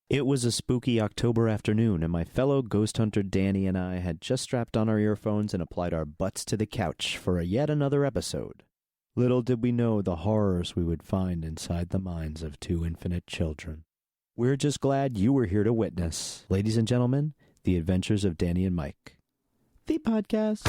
It was a spooky October afternoon, and my fellow ghost hunter Danny and I had just strapped on our earphones and applied our butts to the couch for yet another episode. Little did we know the horrors we would find inside the minds of two infinite children. We're just glad you were here to witness, ladies and gentlemen, the adventures of Danny and Mike. The podcast.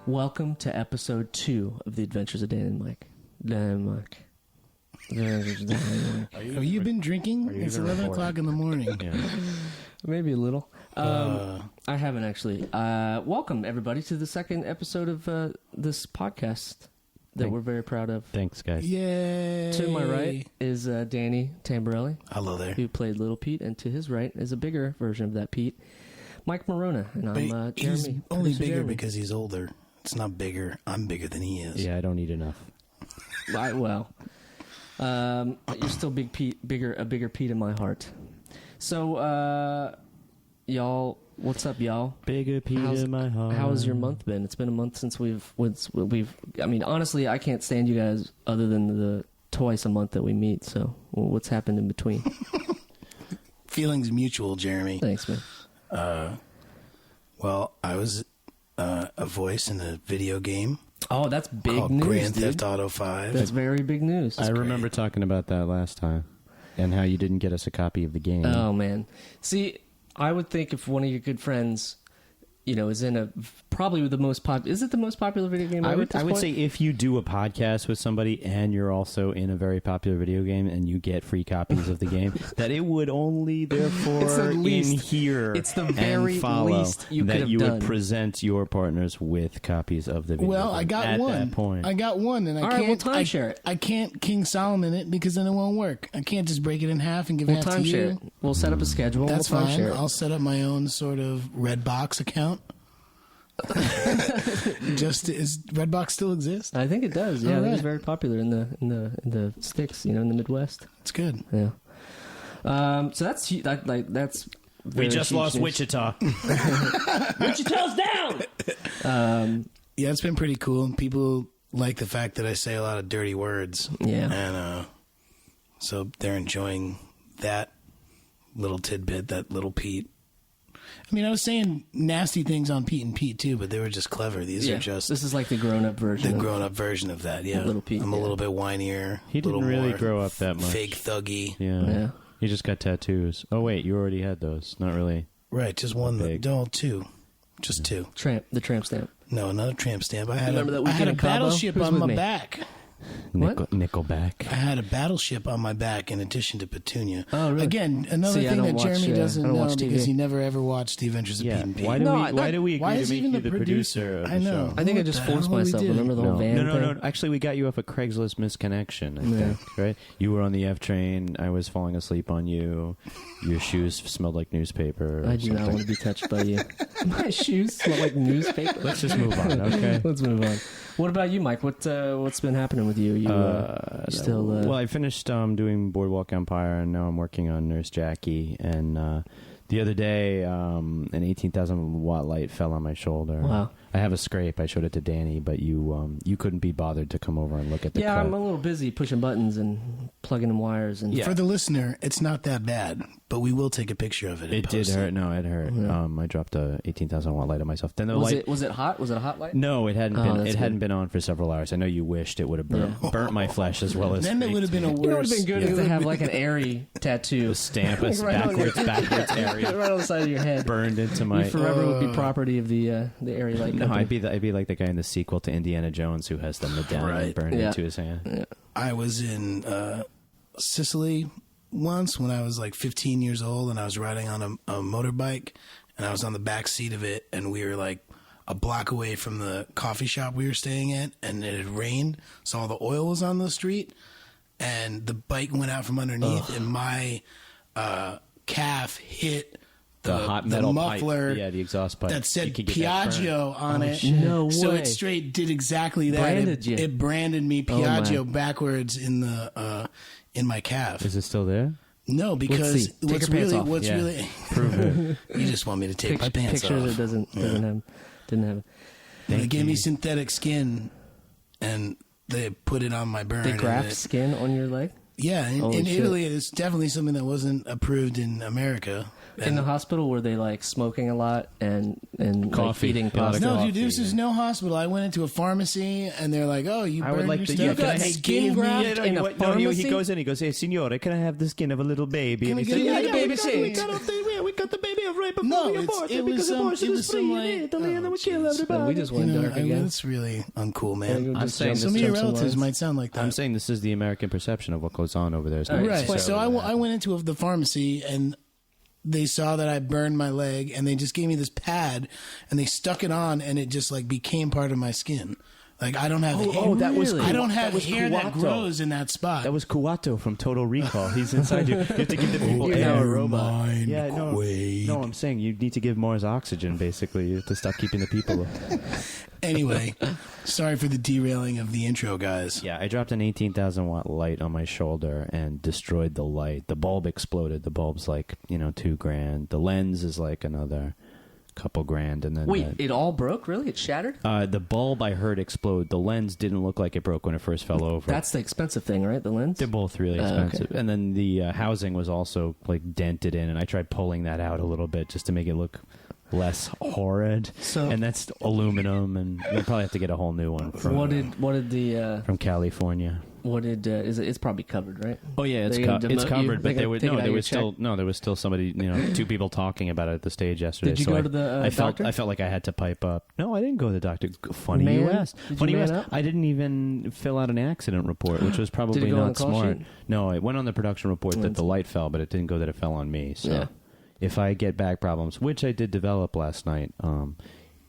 Welcome to episode 2 of The Adventures of Dan and Mike. Dan and Mike. Have you been drinking? It's 11 o'clock in the morning. Yeah. Maybe a little. I haven't actually. Welcome, everybody, to the second episode of this podcast that we're very proud of. Thanks, guys. Yay. To my right is Danny Tamborelli. Hello there. Who played Little Pete, and to his right is a bigger version of that Pete, Mike Morona, and I'm Jeremy. He's only bigger Jeremy. because he's older. It's not bigger. I'm bigger than he is. Yeah, I don't eat enough. You're still a bigger Pete in my heart. So, y'all, what's up, y'all? Bigger Pete in my heart. How's your month been? It's been a month since we've. I mean, honestly, I can't stand you guys other than the twice a month that we meet. So, what's happened in between? Feelings mutual, Jeremy. Thanks, man. Well, I was a voice in a video game. Oh, that's big called news, Grand dude. Theft Auto 5. That's very big news. I remember talking about that last time, and how you didn't get us a copy of the game. Oh, man. See, I would think if one of your good friends, is in probably the most popular. Is it the most popular video game ever? I would say if you do a podcast with somebody and you're also in a very popular video game and you get free copies of the game, that it would only therefore adhere it's the very and follow least you could that have you done. would present your partners with copies of the video Well, game I got at one. that point. I got one, and All right, we'll timeshare it. I can't King Solomon it because then it won't work. I can't just break it in half and give We'll half to you. timeshare it. We'll set up a schedule. That's we'll fine. timeshare it. I'll set up my own sort of Redbox account. Is Redbox still exist? I think it does. Yeah, I think All it's right. very popular in the sticks. In the Midwest. It's good. Yeah. So that's that's. We just lost news. Wichita. Wichita's down. Yeah, it's been pretty cool. People like the fact that I say a lot of dirty words. Yeah. And so they're enjoying that little tidbit, that little Pete. I mean, I was saying nasty things on Pete and Pete too, but they were just clever. These are just this is like the grown-up version. the grown-up version of that. Yeah, Little Pete, I'm a little bit whinier. He didn't little really more grow up that much. Fake thuggy. Yeah. He just got tattoos. Oh, wait, you already had those. Not really. Right, just one. Big. No, two. Just two. The tramp stamp. No, not a tramp stamp. I had Remember that I had weekend a in Cabo? battleship Who's on with my me? back. What? Nickelback. I had a battleship on my back in addition to Petunia. Oh, really? Again, another See, I thing don't that Jeremy watch, doesn't I don't know watch because TV. he never ever watched The Adventures of Yeah. Pete and Pete. Why do we why agree is to he make even you the the producer of I the know. show? I think I What just the forced hell we myself. did? Remember the whole van thing? No. Actually, we got you off a Craigslist misconnection, I think, right? You were on the F train. I was falling asleep on you. Your shoes smelled like newspaper. I do not want to be touched by you. My shoes smell like newspaper. Let's just move on, okay? Let's move on. What about you, Mike? What's been happening with you? You still? Well, I finished doing Boardwalk Empire, and now I'm working on Nurse Jackie. And the other day, an 18,000 watt light fell on my shoulder. Wow. I have a scrape. I showed it to Danny, but you couldn't be bothered to come over and look at the Yeah, cut. I'm a little busy pushing buttons and plugging in wires. And For the listener, it's not that bad, but we will take a picture of it. It did hurt. No, it hurt. Yeah. I dropped a 18,000 watt light on myself. Then the was light. it hot? Was it a hot light? No, it hadn't Oh, been. that's It good. hadn't been on for several hours. I know you wished it would have burnt my flesh as well as. Then it would have been a worse. It would have been good yeah. to have like an airy tattoo. a stamp, a Right on your- backwards area right on the side of your head. burned into my. You forever would be property of the airy light. No, company. I'd be like the guy in the sequel to Indiana Jones who has the medallion Right. burned Yeah. into his hand. Yeah. I was in Sicily once when I was like 15 years old, and I was riding on a motorbike, and I was on the back seat of it, and we were like a block away from the coffee shop we were staying at, and it had rained, so all the oil was on the street, and the bike went out from underneath, and my calf hit hot metal muffler, pipe. Yeah, the exhaust pipe that said You could get Piaggio on it. shit. No So way. it straight did exactly that. Branded you. It branded me Oh, Piaggio backwards in the in my calf. Is it still there? No, because see. Take what's your pants really off. what's Yeah. really Prove it. you just want me to take my pants Pictures off. it doesn't didn't have it. They gave me synthetic skin, and they put it on my burn. They and graft it- skin on your leg Yeah, Holy in shit. Italy, it's definitely something that wasn't approved in America. in the hospital. Were they like smoking a lot and Coffee. like, eating Yeah, like pasta? No, coffee, dude, this is no hospital. I went into a pharmacy, and they're like, "Oh, you I would burned like your to- stuff." yeah, can I And have they skin gave me- graft? In a he pharmacy? goes in. He goes, "Hey, signore, can I have the skin of a little baby?" Can And I he get said, it? "Yeah, Yeah, yeah, baby we got shit. we got the baby right before No, we it's- aborted it was because some- abortion it is was free some, in like- Italy, and then we kill jeez. everybody." We just went dark again. That's really uncool, man. I'm saying Some of your jump some relatives lines. might sound like that. I'm saying this is the American perception of what goes on over there. It's not All Right. necessarily So what I went into the pharmacy, and they saw that I burned my leg, and they just gave me this pad, and they stuck it on, and it just like became part of my skin. Like I don't have hair. that was Really? I don't that have was hair that Kuwato. grows in that spot. That was Kuwato from Total Recall. He's inside you. You have to give the people You're air. now a robot. Mine, Yeah, no, Quaid. no. I'm saying you need to give Mars oxygen. Basically, you have to stop keeping the people. Anyway, sorry for the derailing of the intro, guys. Yeah, I dropped an 18,000 watt light on my shoulder and destroyed the light. The bulb exploded. The bulb's like $2,000. The lens is like another couple grand, and then Wait, it all broke? Really? It shattered? the bulb I heard explode. The lens didn't look like it broke when it first fell over. That's the expensive thing, right? The lens? They're both really Okay. expensive. And then the housing was also like dented in, and I tried pulling that out a little bit just to make it look less horrid. So- and that's aluminum, and you'll probably have to get a whole new one from What did the from California. it's probably covered, right? Oh yeah, it's They gonna it's demote covered, you? but They there gonna was take it out of there your was still check? there was still somebody, two people talking about it at the stage yesterday. Did you so go I, to the I felt doctor? I felt like I had to pipe up. No, I didn't go to the doctor. Funny you Man? asked. Did you Funny you man asked. up? I didn't even fill out an accident report, which was probably go on not the call smart. sheet? No, it went on the production report that Went- the light fell, but it didn't go that it fell on me. So Yeah. if I get back problems, which I did develop last night,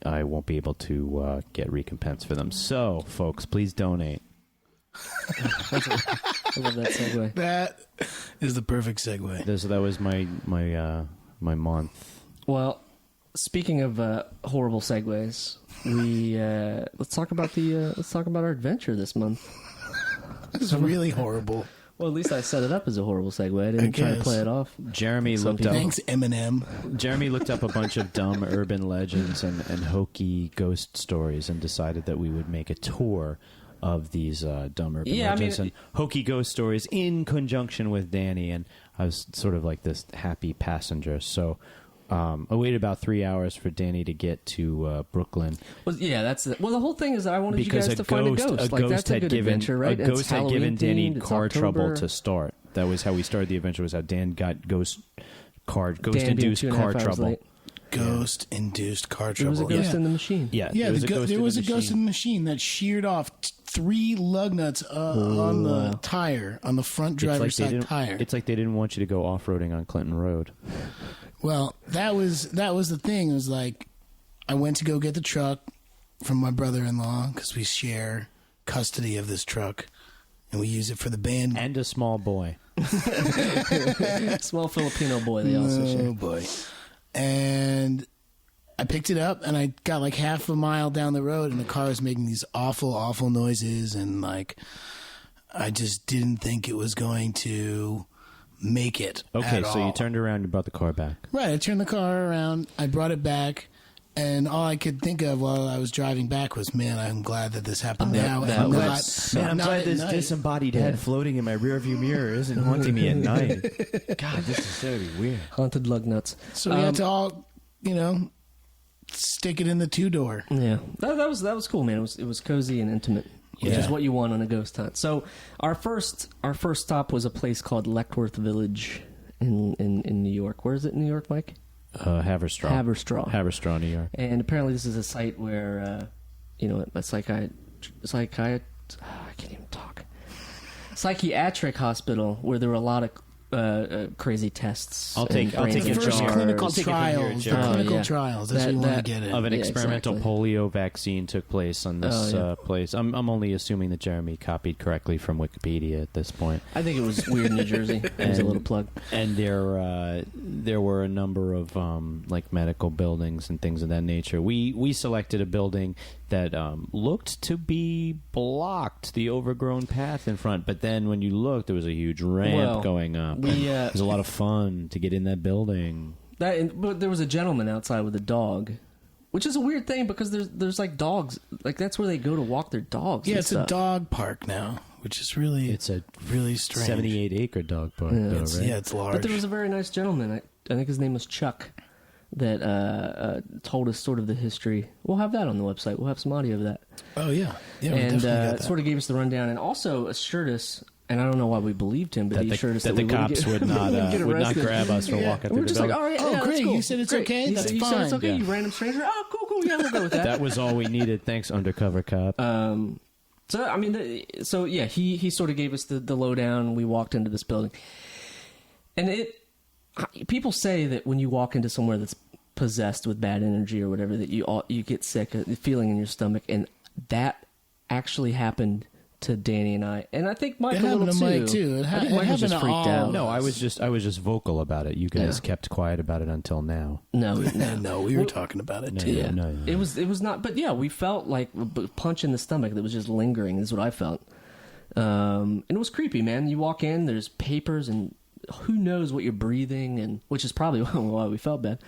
I won't be able to get recompense for them. So, folks, please donate. I love that segue. That is the perfect segue. That was my month. Well, speaking of horrible segues, we let's talk about our adventure this month. It's really horrible. Well, at least I set it up as a horrible segue. I didn't try to guess. play it off. Jeremy Some looked people- up. Thanks, Eminem. Jeremy looked up a bunch of dumb urban legends and hokey ghost stories and decided that we would make a tour of these dumb urban legends and hokey ghost stories in conjunction with Danny. And I was sort of like this happy passenger. So I waited about 3 hours for Danny to get to Brooklyn. Well, yeah, that's the whole thing is that I wanted Because you guys to find a ghost. Like that's a good adventure, right? A It's ghost had given Halloween Danny themed, it's car trouble October. to start. That was how we started the adventure. Was how Dan got Dan being ghost-induced 2.5 car hours trouble. late. Ghost-induced car There was trouble. a ghost yeah. in the machine. Yeah, Yeah, there was a ghost machine. in the machine that sheared off 3 lug nuts on the tire, on the front driver's side tire. It's like they didn't want you to go off-roading on Clinton Road. Well, that was the thing. It was like I went to go get the truck from my brother-in-law because we share custody of this truck, and we use it for the band. And a small boy. Small Filipino boy. They also Oh share. boy! And I picked it up, and I got like half a mile down the road, and the car was making these awful, awful noises, and like I just didn't think it was going to make it. Okay, at so you all. turned around and brought the car back. Right, I turned the car around, I brought it back, and all I could think of while I was driving back was, man, I'm glad that this happened now. that and was not, Man, I'm not glad at this night. disembodied head floating in my rearview mirror isn't haunting me at night. God, this is so weird. Haunted lug nuts. So we had to all, stick it in the 2-door. Yeah, that was cool, man. It was cozy and intimate, which Yeah. is what you want on a ghost hunt. So our first stop was a place called Leckworth Village in New York. Where is it in New York, Mike? Haverstraw. Haverstraw, New York. And apparently this is a site where I can't even talk. Psychiatric hospital where there were a lot of crazy tests. I'll take the your first jar. clinical I'll take it from here, trials. The Jared. clinical trials. That's what you want to get in. Of an experimental exactly. polio vaccine took place on this place. I'm only assuming that Jeremy copied correctly from Wikipedia at this point. I think it was weird, New Jersey. It was a little plug. And there were a number of like medical buildings and things of that nature. We selected a building that looked to be blocked, the overgrown path in front. But then when you looked, there was a huge ramp going up. It was a lot of fun to get in that building. But there was a gentleman outside with a dog, which is a weird thing because there's like dogs. Like that's where they go to walk their dogs. Yeah, it's a dog park now, which is really really strange. 78-acre dog park, though, right? Yeah, it's large. But there was a very nice gentleman. I think his name was Chuck. That told us sort of the history. We'll have that on the website. We'll have some audio of that. Oh yeah, yeah, we and definitely got that. Sort of gave us the rundown, and also assured us. And I don't know why we believed him, but he assured us that the cops would not grab us for walking through We're the just building. like, all right, Oh, yeah, great! that's cool. You said it's Great. okay. That's you fine. said it's okay. Yeah. You random stranger. Oh, cool. Yeah, we'll go with that. That was all we needed. Thanks, undercover cop. So I mean, he sort of gave us the lowdown. We walked into this building, and people say that when you walk into somewhere that's possessed with bad energy or whatever, that you get sick, a feeling in your stomach, and that actually happened to Danny and I, and I think Mike It a little happened to Mike, too. I think Mike was just freaked out. No, I was just vocal about it. You guys kept quiet about it until now. No, No, we were talking about it too. Yeah. No. It was not, but yeah, we felt like a punch in the stomach that was just lingering. Is what I felt, and it was creepy, man. You walk in, there's papers, and who knows what you're breathing, and which is probably why we felt bad.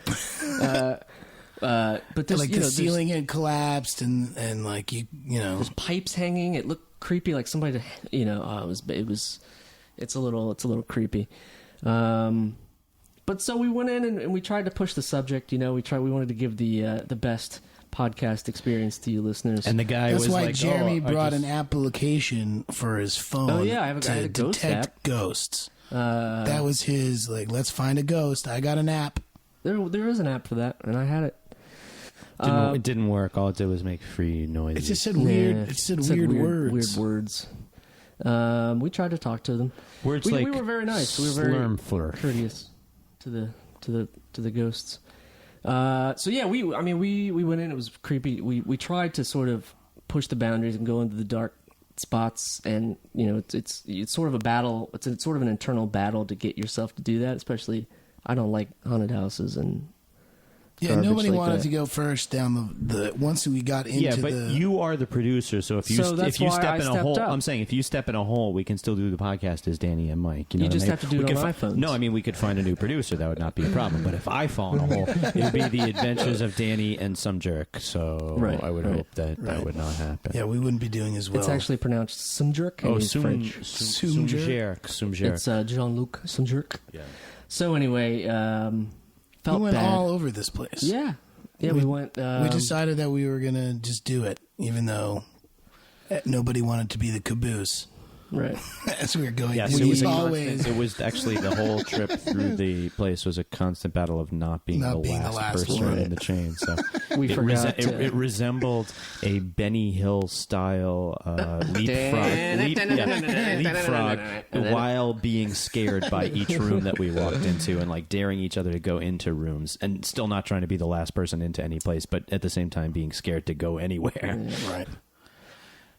But there's, Like the ceiling had collapsed, and like you know, there's pipes hanging. It looked creepy, like somebody, it's a little creepy. But so we went in and we tried to push the subject. We wanted to give the best podcast experience to you listeners. And the guy that's was why like, Jeremy brought an application for his phone. Oh, yeah, I had to a ghost detect app. ghosts. That was his let's find a ghost. I got an app. There is an app for that, and I had it. It didn't work. All it did was make free noises. It just said weird. Yeah, it said weird words. Weird words. We tried to talk to them. Words we like were very nice. We were very slurm-flurf. courteous to the ghosts. So yeah, we went in. It was creepy. We tried to sort of push the boundaries and go into the dark spots, and it's sort of a battle. It's sort of an internal battle to get yourself to do that. Especially, I don't like haunted houses and. Yeah, nobody wanted to go first down the once we got into Yeah, but you are the producer, so if you step in a hole, I'm saying if you step in a hole, we can still do the podcast as Danny and Mike. You just have to do it on iPhones. No, I mean we could find a new producer. That would not be a problem. But if I fall in a hole, it would be the adventures of Danny and some jerk. So I would hope that would not happen. Yeah, we wouldn't be doing as well. It's actually pronounced Sumjerk. Oh, Sumjerk. Sumjerk. It's Jean-Luc Sumjerk. Yeah. So anyway, felt we went bad. all over this place. Yeah, we went. We decided that we were gonna just do it, even though nobody wanted to be the caboose. Right. As we were going, Yes, it was actually the whole trip through the place was a constant battle of not being the last person one. in the chain. So it resembled a Benny Hill style leapfrog while being scared by each room that we walked into, and like daring each other to go into rooms, and still not trying to be the last person into any place, but at the same time being scared to go anywhere. Right.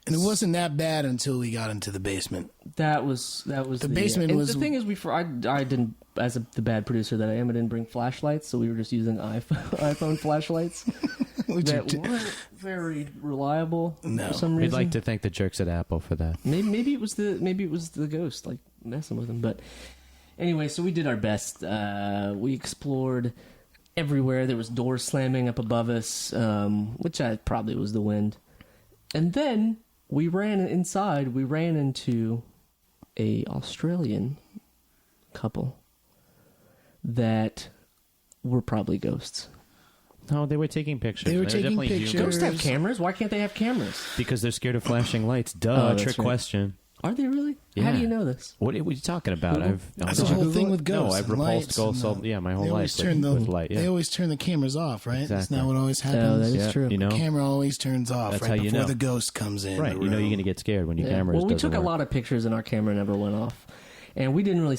And it wasn't that bad until we got into the basement. That was the basement. The thing is, I didn't, as the bad producer that I am, I didn't bring flashlights, so we were just using iPhone flashlights that weren't very reliable for some reason. We'd like to thank the jerks at Apple for that. Maybe it was the ghost like messing with them. But anyway, so we did our best. We explored everywhere. There was doors slamming up above us, which probably was the wind, and then. We ran into a Australian couple that were probably ghosts. No, they were taking pictures. They were taking pictures. Ghosts have cameras. Why can't they have cameras? Because they're scared of flashing lights. Duh, trick question. Are they really? Yeah. How do you know this? What are you talking about? That's the whole thing with ghosts. No, I've repulsed ghosts. My whole life with light. Yeah. They always turn the cameras off, right? Exactly. Isn't that what always happens? That is true. The camera always turns off right before the ghost comes in. Right, you're going to get scared when your camera is we took a lot of pictures and our camera never went off. and we didn't really.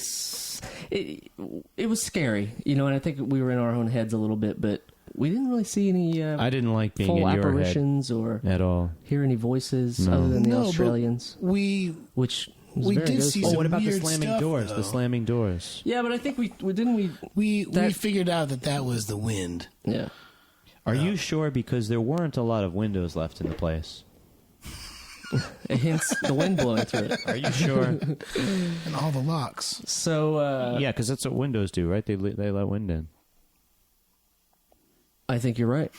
It was scary, you know, and I think we were in our own heads a little bit, but we didn't really see any. I didn't like being full in your apparitions head or at all. Hear any voices No. other than the No, but Australians, we which was we very did ghostly. see some what about the weird slamming stuff, doors? though. The slamming doors. Yeah, but I think we didn't we that- figured out that was the wind. Yeah. Are you sure? Because there weren't a lot of windows left in the place. Hence the wind blowing through it. Are you sure? And all the locks. So Yeah, because that's what windows do, right? They let wind in. I think you're right.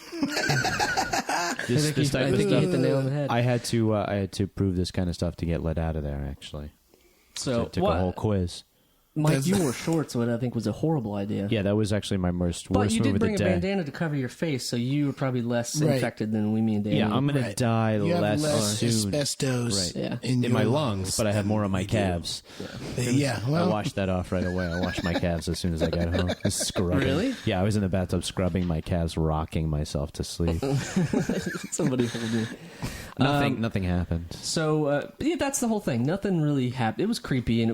This I type think of you stuff. hit the nail on the head. I had to prove this kind of stuff to get let out of there. Actually, So so I took what- a whole quiz. Mike, That's- you wore shorts, what I think was a horrible idea. Yeah, that was actually my worst But you move did of bring the a day. bandana to cover your face, so you were probably less Right. infected than me and Danny. Yeah, I'm gonna Right. die You have less less soon. asbestos Right. Yeah. in In your my lungs, but I have more on my we do. calves. Yeah, well, I washed that off right away. I washed my calves as soon as I got home. I was scrubbing. Really? Yeah, I was in the bathtub scrubbing my calves, rocking myself to sleep. Somebody hold me. Nothing happened. So yeah, that's the whole thing. Nothing really happened. It was creepy, and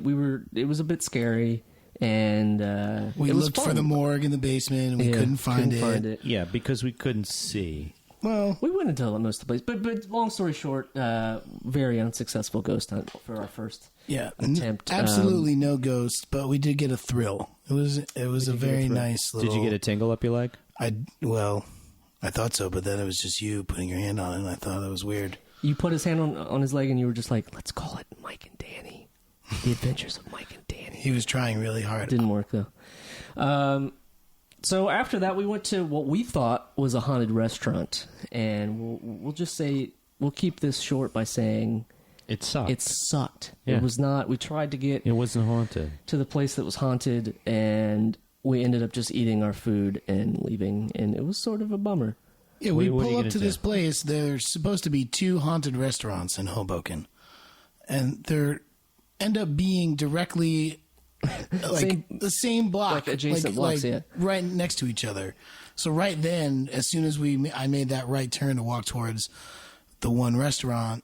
it was a bit scary, and we it was looked fun. for the morgue in the basement and we Yeah, couldn't find it. Yeah, because we couldn't see. Well, We went into most of the place, but long story short, very unsuccessful ghost hunt for our first. yeah, Attempt, absolutely no ghosts, but we did get a thrill. It was a get a very thrill? nice little. Did you get a tingle up your leg? I thought so, but then it was just you putting your hand on it, and I thought that was weird. You put his hand on his leg, and you were just like, "Let's call it Mike and Danny, the Adventures of Mike and Danny." He was trying really hard. It didn't work though. So after that, we went to what we thought was a haunted restaurant, and we'll just say we'll keep this short by saying It sucked. it sucked. Yeah. It was not. We tried to get It wasn't haunted. to the place that was haunted, and we ended up just eating our food and leaving, and it was sort of a bummer. Yeah, we What are you pull up gonna to do? this place. There's supposed to be 2 haunted restaurants in Hoboken, and they're end up being directly the same block, like adjacent blocks, yeah. right next to each other. So right then, as soon as I made that right turn to walk towards the one restaurant,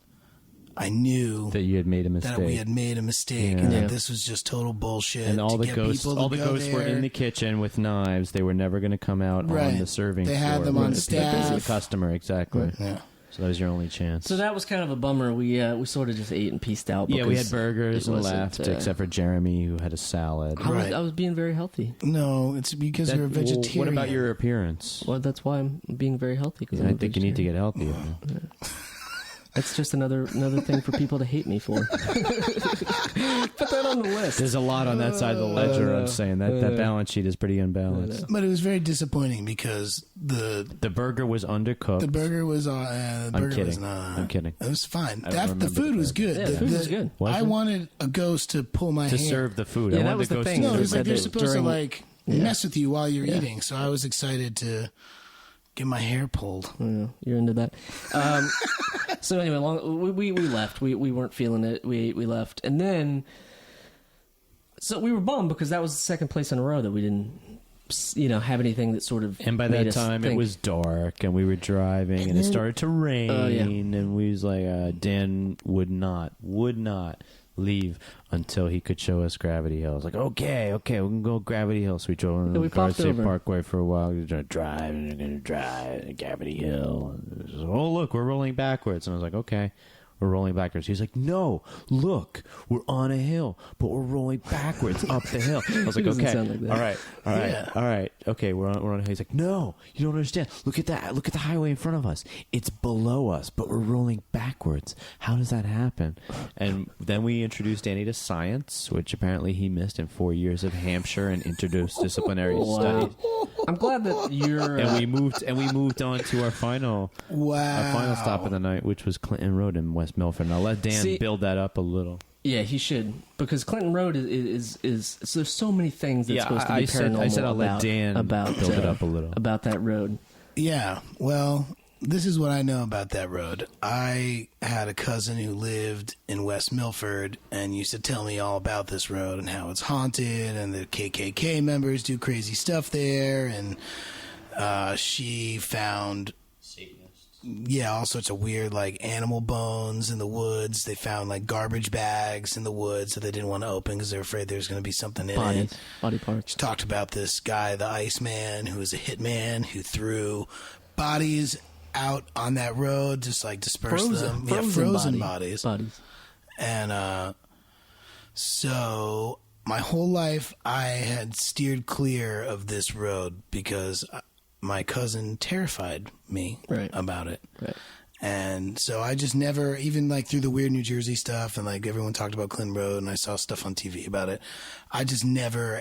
I knew That you had made a mistake. that we had made a mistake Yeah. and Yeah. that this was just total bullshit. and all to the get ghosts, people to all the go ghosts were there. in the kitchen with knives. They were never going to come out on Right. the serving They floor. had them on Right. staff. The customer, exactly. Yeah. So that was your only chance. So that was kind of a bummer. We sort of just ate and pieced out. yeah, we because had burgers it and wasn't, left, except for Jeremy, who had a salad. Right. I was being very healthy. No, it's because you're a Well, vegetarian. what about your appearance? Well, that's why I'm being very healthy. I think you need to get healthier. That's just another thing for people to hate me for. Put that on the list. There's a lot on that side of the ledger. I'm saying that balance sheet is pretty unbalanced. But it was very disappointing because the burger was undercooked. burger was I'm was kidding. not. I'm kidding. It was fine. I don't The remember food the was burger. good. Yeah, the food was good. Was I it? wanted a ghost to pull my To hand. serve the food. Yeah, I that wanted was the ghost thing. to No, it serve was the like said they're that supposed during- to like Yeah. mess with you while you're eating. So I was excited to get my hair pulled. Yeah, you're into that. So anyway, we left. We weren't feeling it. We left, and then so we were bummed because that was the second place in a row that we didn't, have anything that sort of. And by made that us time, it think. was dark, and we were driving, and it then- started to rain, Oh, yeah. and we was like, Dan would not leave until he could show us Gravity Hill. I was like, okay, we can go Gravity Hill. So we drove on Yeah, we the Garden popped State over. Parkway for a while. We were going to drive Gravity Hill. And it was, oh, look, we're rolling backwards. And I was like, okay. We're rolling backwards. He's like, no, look, we're on a hill, but we're rolling backwards up the hill. I was like, It doesn't okay, sound like that. all right, Yeah. all right, okay, we're on a hill. He's like, no, you don't understand. Look at that. Look at the highway in front of us. It's below us, but we're rolling backwards. How does that happen? And then we introduced Danny to science, which apparently he missed in 4 years of Hampshire and interdisciplinary Wow. studies. I'm glad that you're. And we moved on to our final stop of the night, which was Clinton Road in West Milford. And I'll let Dan build that up a little. Yeah, he should, because Clinton Road is so there's so many things that's supposed to be paranormal. I said I'll about, let Dan about, build it up a little. about that road. Yeah, well, this is what I know about that road. I had a cousin who lived in West Milford and used to tell me all about this road and how it's haunted and the KKK members do crazy stuff there. And she found all sorts of weird, like, animal bones in the woods. They found, like, garbage bags in the woods that they didn't want to open because they were afraid there was going to be something in it. Body parts. She talked about this guy, the Iceman, who was a hitman who threw bodies out on that road, just, like, dispersed them. Frozen bodies. And so my whole life I had steered clear of this road because my cousin terrified me about it. Right. And so I just never, even like through the weird New Jersey stuff and like everyone talked about Clinton Road and I saw stuff on TV about it, I just never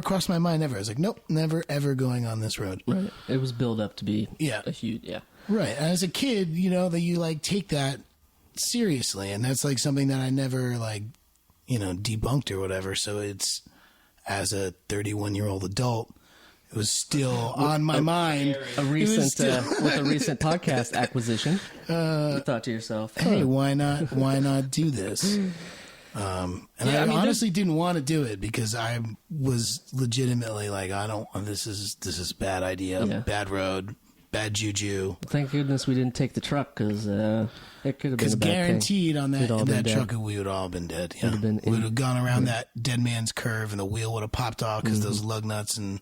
crossed my mind ever. I was like, nope, never ever going on this road. Right. It was built up to be a huge, Right. And as a kid, you know, that you like take that seriously and that's like something that I never like, you know, debunked or whatever. So it's, as a 31-year-old adult, it was still on my mind. With a recent podcast acquisition, you thought to yourself, "Hey, why not do this?" I honestly didn't want to do it because I was legitimately like, "I don't. This is a bad idea. Bad road. Bad juju." Thank goodness we didn't take the truck because it could have been a bad Because guaranteed thing. on that truck we would all have been dead. Yeah. We would have gone around that dead man's curve and the wheel would have popped off because those lug nuts and.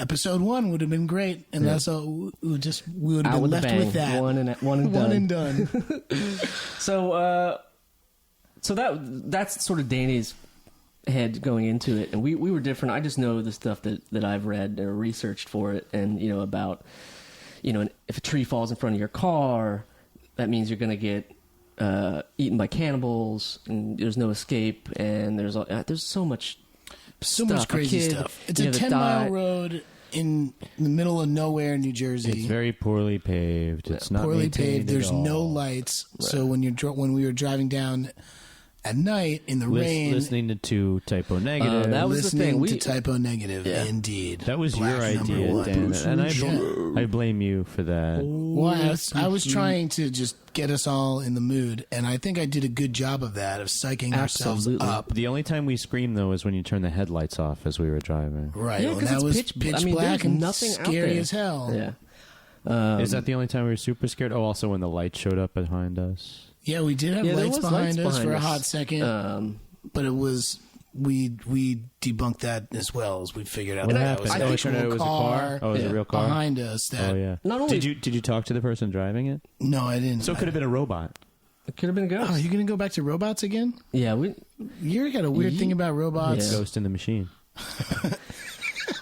Episode 1 would have been great, and that's all. We would have been left with that one and done. So that's sort of Danny's head going into it, and we were different. I just know the stuff that I've read or researched for it, and you know about, you know, if a tree falls in front of your car, that means you're going to get eaten by cannibals, and there's no escape, and there's so much. So much crazy stuff. It's a 10-mile road in the middle of nowhere in New Jersey. It's very poorly paved. It's not poorly maintained paved. There's at all. no lights. Right. So when we were driving down at night in the rain, listening to Typo Negative. That was the thing. To Typo Negative, indeed. That was your idea, Dan, and I blame you for that. Well, I was trying to just get us all in the mood, and I think I did a good job of that, of psyching ourselves up. The only time we screamed, though, was when you turned the headlights off as we were driving. Right, and that was pitch black and scary as hell. Yeah. Is that the only time we were super scared? Oh, also when the lights showed up behind us. Yeah, we did have lights behind us for a hot second, but it was we debunked that as well as we figured out that was an actual car. Oh, it was a real car behind us. Not only did you talk to the person driving it? No, I didn't. So it could have been a robot. It could have been a ghost. Oh, you're gonna go back to robots again? Yeah, you got a weird thing about robots. Ghost in the Machine.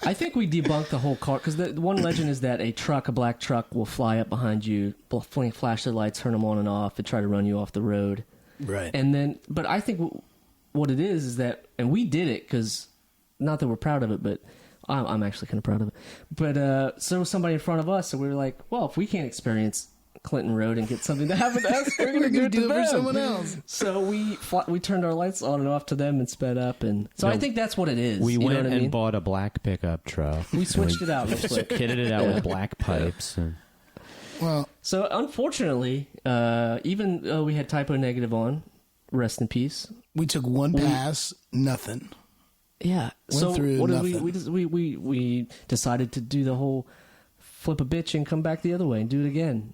I think we debunked the whole car because the one legend is that a black truck, will fly up behind you, flash the lights, turn them on and off, and try to run you off the road. Right. And then, but I think what it is that, and we did it because, not that we're proud of it, but I'm actually kind of proud of it. But so was somebody in front of us, so we were like, well, if we can't experience Clinton Road and get something to happen to us, we're going to do it for someone else. So we turned our lights on and off to them and sped up, and so I think that's what it is. We went and bought a black pickup truck. We switched it out real quick, kitted it out with black pipes. Well, so unfortunately, even though we had Typo Negative on, rest in peace. We took one pass, nothing. Yeah. Went through what nothing. we decided to do the whole flip a bitch and come back the other way and do it again.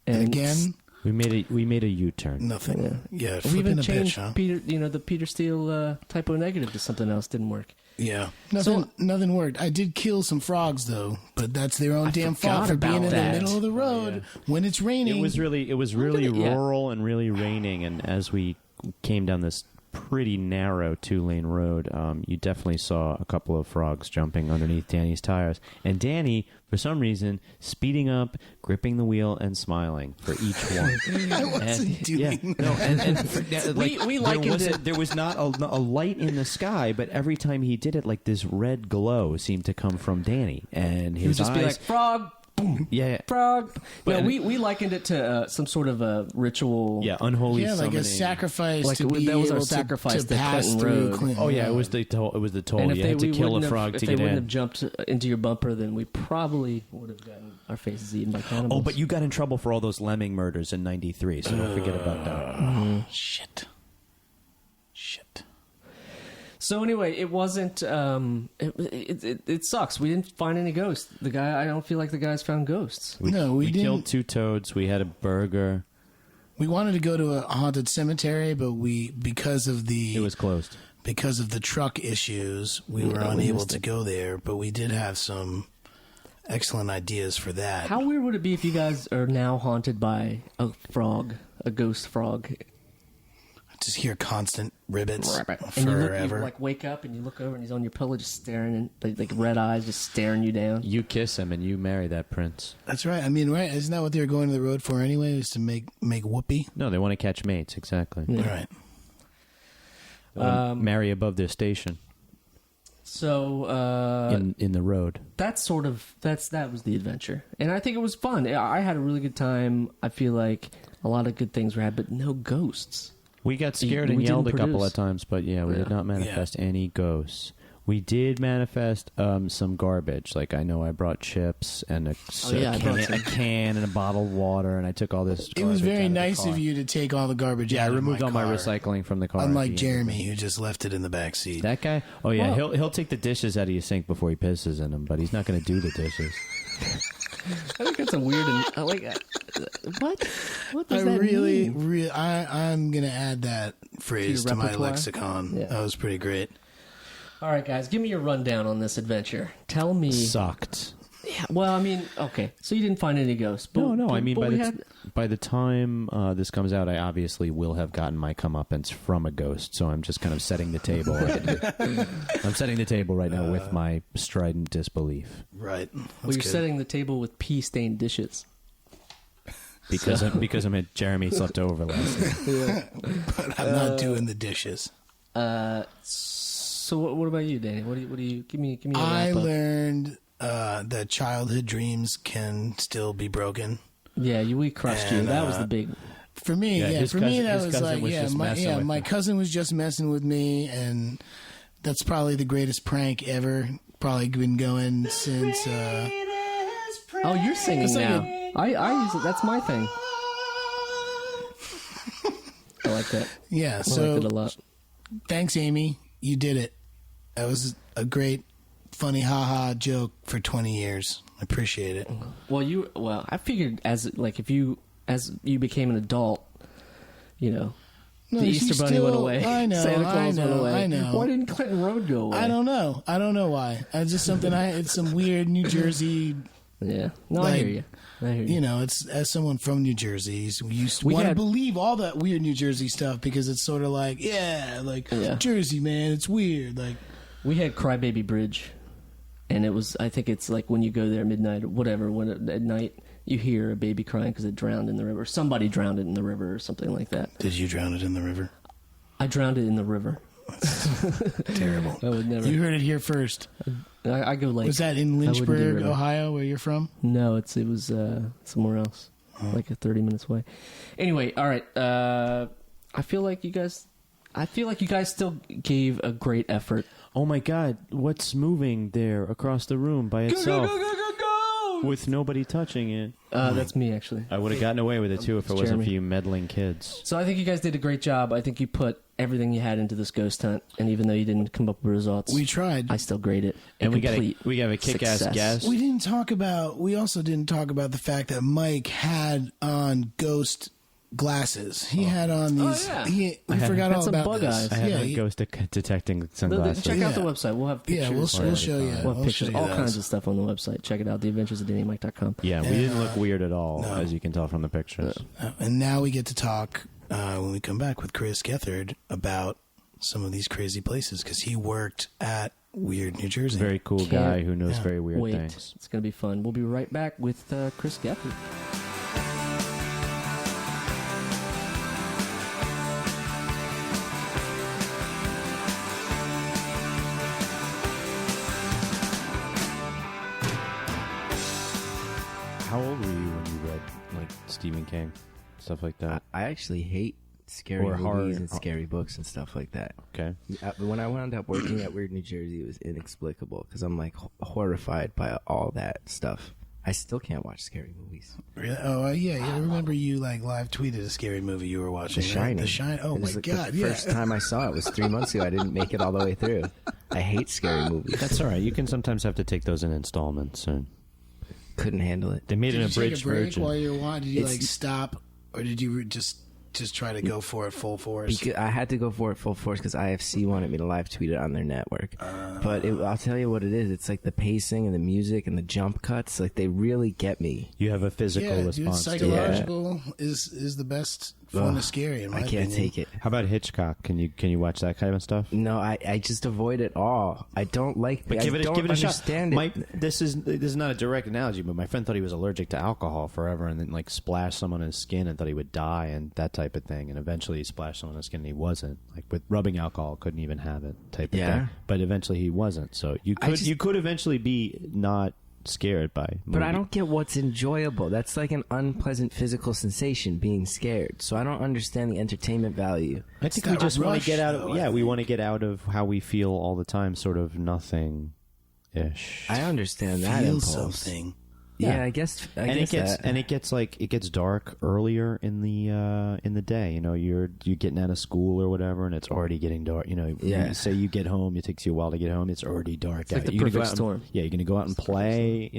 And again, we made a U-turn. Nothing. Yeah, we even changed bitch, huh? the Peter Steele Typo Negative to something else. Didn't work. Yeah, nothing worked. I did kill some frogs though, but that's their own damn fault for being in the middle of the road when it's raining. It was really rural and really raining, and as we came down this pretty narrow 2-lane road, you definitely saw a couple of frogs jumping underneath Danny's tires. And Danny, for some reason, speeding up, gripping the wheel, and smiling for each one. I wasn't doing that. We likened it. There was not a light in the sky, but every time he did it, like this red glow seemed to come from Danny. And he would just eyes, be like, frog! Boom. Yeah. Frog. But we likened it to some sort of a ritual. Yeah, unholy like summoning. a sacrifice like to be that was able our sacrifice to pass Clinton through Road. Clinton Oh yeah, Road. it was the toll. And if you had to kill a frog to get in. If they wouldn't have jumped into your bumper, then we probably would have gotten our faces eaten by cannibals. Oh, but you got in trouble for all those lemming murders in '93, so don't forget about that. Shit. So anyway, it wasn't. It sucks. We didn't find any ghosts. The guy. I don't feel like the guys found ghosts. We We didn't. killed 2 toads. We had a burger. We wanted to go to a haunted cemetery, but because of It was closed. the truck issues, we were unable to go there. But we did have some excellent ideas for that. How weird would it be if you guys are now haunted by a frog, a ghost frog? Just hear constant ribbits And you forever. like wake up and you look over and he's on your pillow just staring, and like red eyes just staring you down. You kiss him and you marry that prince. That's right. I mean, right? Isn't that what they were going to the road for anyway? Was to make whoopee? No, they want to catch mates. Exactly. Right. Marry above their station So in the road. that was the adventure, and I think it was fun. I had a really good time. I feel like a lot of good things were had, but no ghosts. We got scared We and yelled a didn't couple produce. of times, but we did not manifest any ghosts. We did manifest some garbage. Like I know I brought chips and a can and a bottle of water, and I took all this. It was garbage very out of the nice car. of you to take all the garbage Yeah, I out of removed my all my car. recycling from the car. Unlike Jeremy, who just left it in the back seat. That guy? Oh yeah, Well- he'll take the dishes out of your sink before he pisses in them, but he's not going to do the dishes. I think that's a weird. What? What does I that really, mean? I'm gonna add that phrase To to your my repertoire? lexicon. Yeah. That was pretty great. All right, guys, give me your rundown on this adventure. Tell me. Sucked. Yeah, well, I mean, okay, so you didn't find any ghosts. But, No. I mean, but by the time this comes out, I obviously will have gotten my comeuppance from a ghost. So I'm just kind of setting the table. I'm setting the table right now with my strident disbelief Right. well, That's you're good. setting the table with pee-stained dishes. because Jeremy slept over last night. But I'm not doing the dishes. So what about you, Danny? What do you give me? A I wrap up. learned that childhood dreams can still be broken. Yeah, we crushed you. And, That was the big. For me, Yeah, his for me cousin- that his was cousin like, was just messing with my you. cousin was just messing with me, and that's probably the greatest prank ever. Probably been going since. Oh, you're singing It's like now. I use it. That's my thing. I like that. Yeah, I so liked it a lot. thanks, Amy. You did it. That was a great, funny, haha joke for 20 years. I appreciate it. Well, I figured as you became an adult, No, the she Easter Bunny still- went away. I know, Santa Claus went away. I know. Why didn't Clinton Road go away? I don't know. I don't know why. It's just something it's some weird New Jersey. Yeah. No, I Like, hear you. It's as someone from New Jersey, we used to We want to had- believe all that weird New Jersey stuff because it's sort of like, Jersey, man, it's weird. Like, We had Crybaby Bridge, and it was. I think it's like when you go there midnight or whatever. At night you hear a baby crying because it drowned in the river. Somebody drowned it in the river or something like that. did you drown it in the river? I drowned it in the river. Terrible. I would never. You heard it here first. I go like. Was that in I wouldn't do Lynchburg, river. Ohio, where you're from? No, it was somewhere else, like 30 minutes away. Anyway, all right. I feel like you guys still gave a great effort. Oh my God! What's moving there across the room by itself with nobody touching it? That's me, actually. I would have gotten away with it too if it wasn't Jeremy. for you meddling kids. So I think you guys did a great job. I think you put everything you had into this ghost hunt, and even though you didn't come up with results, We tried. I still grade it. And we complete have a kick-ass success. guest. We also didn't talk about the fact that Mike had on ghost glasses. He had on these. yeah. We had- forgot had all some about bug this. eyes. I have Yeah, a ghost detecting sunglasses. Check out the Yeah. website. We'll have pictures. we'll show you. We'll have pictures, show you all those. kinds of stuff on the website. Check it out, theadventuresofdannyandmike.com. Yeah, we And, didn't look weird at all, no. as you can tell from the pictures. And now we get to talk when we come back with Chris Gethard about some of these crazy places because he worked at Weird New Jersey. Very cool Can't guy who knows very weird Wait, things. it's going to be fun. We'll be right back with Chris Gethard. How old were you when you read like Stephen King, stuff like that? I actually hate scary Or movies horror. and scary books and stuff like that. Okay. But when I wound up working at Weird New Jersey, it was inexplicable because I'm like horrified by all that stuff. I still can't watch scary movies. Really? Oh, yeah. I remember you like live tweeted a scary movie you were watching. The Shining. The Shining. Oh, my God. The first time I saw it was 3 months ago. I didn't make it all the way through. I hate scary movies. That's all right. You can sometimes have to take those in installments. And Couldn't handle it. they made an Did you take abridged a break version. while you were watching? Did you It's- like stop, or did you just try to go for it full force? Because I had to go for it full force because IFC wanted me to live tweet it on their network. But I'll tell you what it is. It's like the pacing and the music and the jump cuts. Like they really get me. You have a physical Yeah, dude, response to it. psychological is the best form of scary in my I can't opinion. take it. How about Hitchcock? Can you watch that kind of stuff? No, I just avoid it all. I don't like. But I give it don't a shot. understand it. This is not a direct analogy, but my friend thought he was allergic to alcohol forever, and then like splashed some on his skin and thought he would die and that type of thing. And eventually he splashed some on his skin and he wasn't. Like with rubbing alcohol, couldn't even have it type of Yeah. thing. But eventually he wasn't. So you could eventually be not scared by. But I movie. don't get what's enjoyable. That's like an unpleasant physical sensation, being scared. So I don't understand the entertainment value. I think that we just want rush, to get out though, of. I Yeah, we think. want to get out of how we feel all the time, sort of nothing ish. I understand that Feel impulse. something. Yeah, Yeah. I guess. and it gets dark earlier in the day. You know, you're getting out of school or whatever, and it's already getting dark. You know, Yeah. you say you get home, it takes you a while to get home. It's already dark. like out. the You're gonna go perfect out and- storm. Yeah, you're gonna go out and play.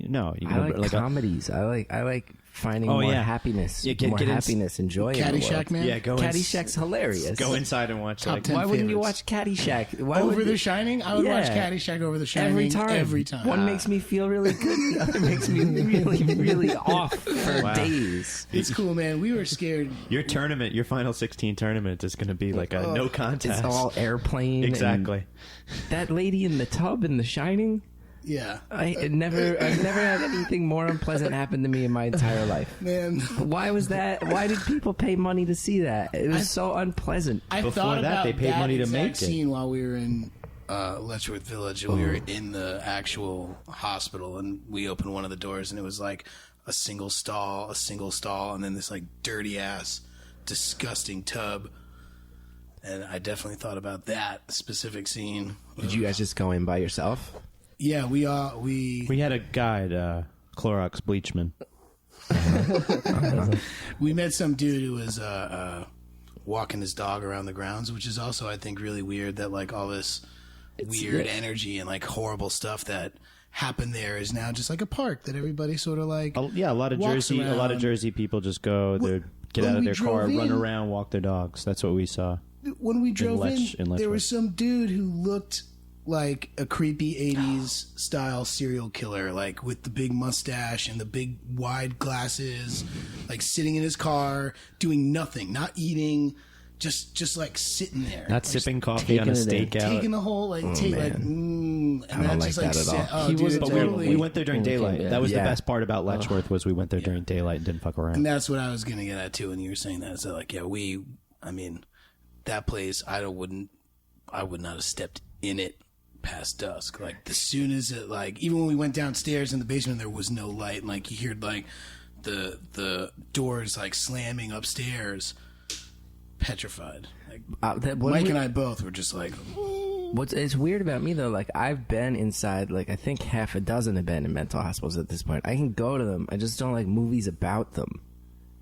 No, you're I gonna like comedies. I like finding more yeah. happiness, Yeah, more get in- happiness, and joy. in the Caddyshack, world. man. Yeah, go Caddyshack's hilarious. Go inside and watch Top like 10 Why wouldn't you favorites. watch Caddyshack? Why Over would The Shining? I would watch Caddyshack over The Shining every time. Every time. One makes me feel really good. The other makes me really, really off for days. It's cool, man. We were scared. your tournament, your final 16 tournament is going to be like a no contest. It's all airplane. and exactly. that lady in the tub in The Shining. Yeah. I've never had anything more unpleasant happen to me in my entire life. Man. Why was that? Why did people pay money to see that? It was so unpleasant. I Before thought that, about they paid that money to exact make it. scene while we were in Letchworth Village, and we were in the actual hospital, and we opened one of the doors, and it was like a single stall, and then this like dirty ass, disgusting tub. And I definitely thought about that specific scene. Did you guys just go in by yourself? Yeah, we We had a guide, Clorox Bleachman. we met some dude who was walking his dog around the grounds, which is also, I think, really weird that like all this weird energy and like horrible stuff that happened there is now just like a park that everybody sort of like Yeah, a lot of walks around. Jersey people just go, they get when out of we their car, drove run in- around, walk their dogs. That's what we saw. When we drove in, Letchworth. there was some dude who looked like a creepy 80s style serial killer, like with the big mustache and the big wide glasses, like sitting in his car doing nothing, not eating, just like sitting there, Not like, sipping coffee on a taking it in. stakeout. taking the whole like take like and I don't like that at all. Oh, He dude, wasn't But totally. we went there during When we came daylight. back. That was the Yeah. best part about Letchworth was we went there during daylight and didn't fuck around. And that's what I was gonna get at too. When you were saying that, so like, yeah, I mean, that place, I would not have stepped in it past dusk. Like, as soon as it, like, even when we went downstairs in the basement, there was no light. And, like, you heard like the doors like slamming upstairs. Petrified. Like, Mike and I both were just like, It's weird about me though, like I've been inside, like I think half a dozen abandoned mental hospitals at this point. I can go to them. I just don't like movies about them.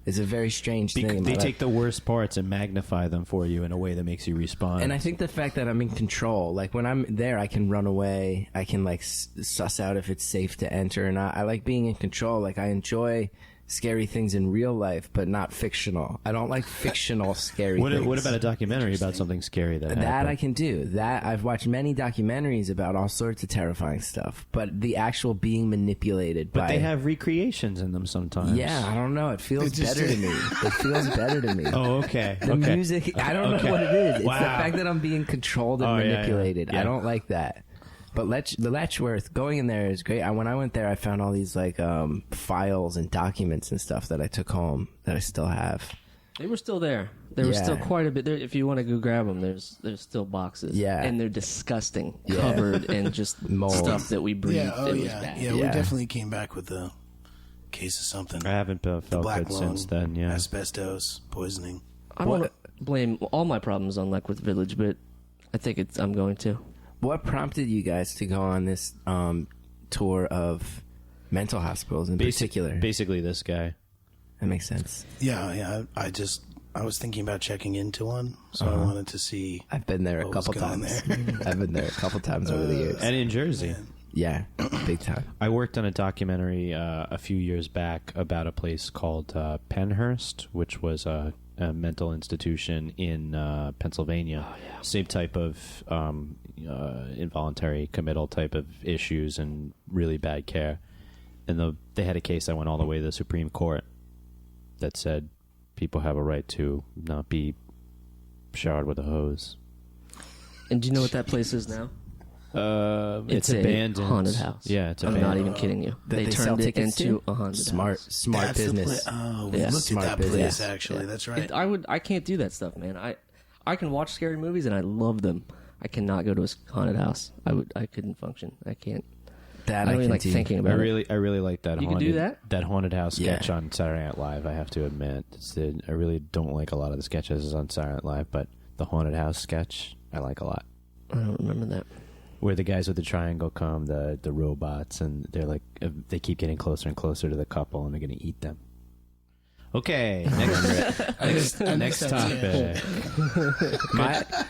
It's a very strange thing. They take the worst parts and magnify them for you in a way that makes you respond. And I think the fact that I'm in control, like when I'm there, I can run away. I can like suss out if it's safe to enter or not. I like being in control. Like I enjoy scary things in real life, but not fictional. I don't like fictional scary things. What about a documentary about something scary that happened? That I can do. That I've watched many documentaries about all sorts of terrifying stuff, but the actual being manipulated But by they have recreations in them sometimes. yeah, I don't know. It feels It just- better to me. It feels better to me. Oh, okay. The okay. music, I don't Okay. know what it is. It's Wow. the fact that I'm being controlled and Oh, yeah, yeah. manipulated. Yeah. I don't like that. But the Letchworth, going in there is great. When I went there, I found all these like files and documents and stuff that I took home that I still have. They were still there. There was Yeah. still quite a bit there. If you want to go grab them, there's still boxes. Yeah. and they're disgusting, Yeah. covered in just Mold. stuff that we breathed. yeah, oh it was yeah, bad. yeah. We Yeah. definitely came back with a case of something. I haven't felt Black good lung, since then. Yeah. asbestos poisoning. I don't want to blame all my problems on Leckworth Village, but I think I'm going to. What prompted you guys to go on this tour of mental hospitals in particular. Basically, this guy. That makes sense. Yeah. I was thinking about checking into one, so I wanted to see. I've been there a what was couple going times. there. I've been there a couple times over the years. And in Jersey. Yeah, big time. I worked on a documentary a few years back about a place called Penhurst, which was a mental institution in Pennsylvania. Oh, yeah. Same type of involuntary committal type of issues and really bad care. And they had a case that went all the way to the Supreme Court that said people have a right to not be showered with a hose. And do you know what that place is now? It's abandoned. A haunted house. Yeah, it's I'm abandoned. not even kidding you. They sell turned it tickets into to? a haunted Smart That's the business. we Yeah. looked Smart at that place, business. actually. Yeah. That's right. I can't do that stuff, man. I can watch scary movies and I love them. I cannot go to a haunted house. I couldn't function. I can't. That I don't even like do. thinking about it. I really like that. You can do that? That haunted house Yeah. sketch on Saturday Night Live. I have to admit, I really don't like a lot of the sketches on Saturday Night Live, but the haunted house sketch I like a lot. I don't remember that. Where the guys with the triangle come, the robots, and they're like they keep getting closer and closer to the couple, and they're going to eat them. Okay, next topic.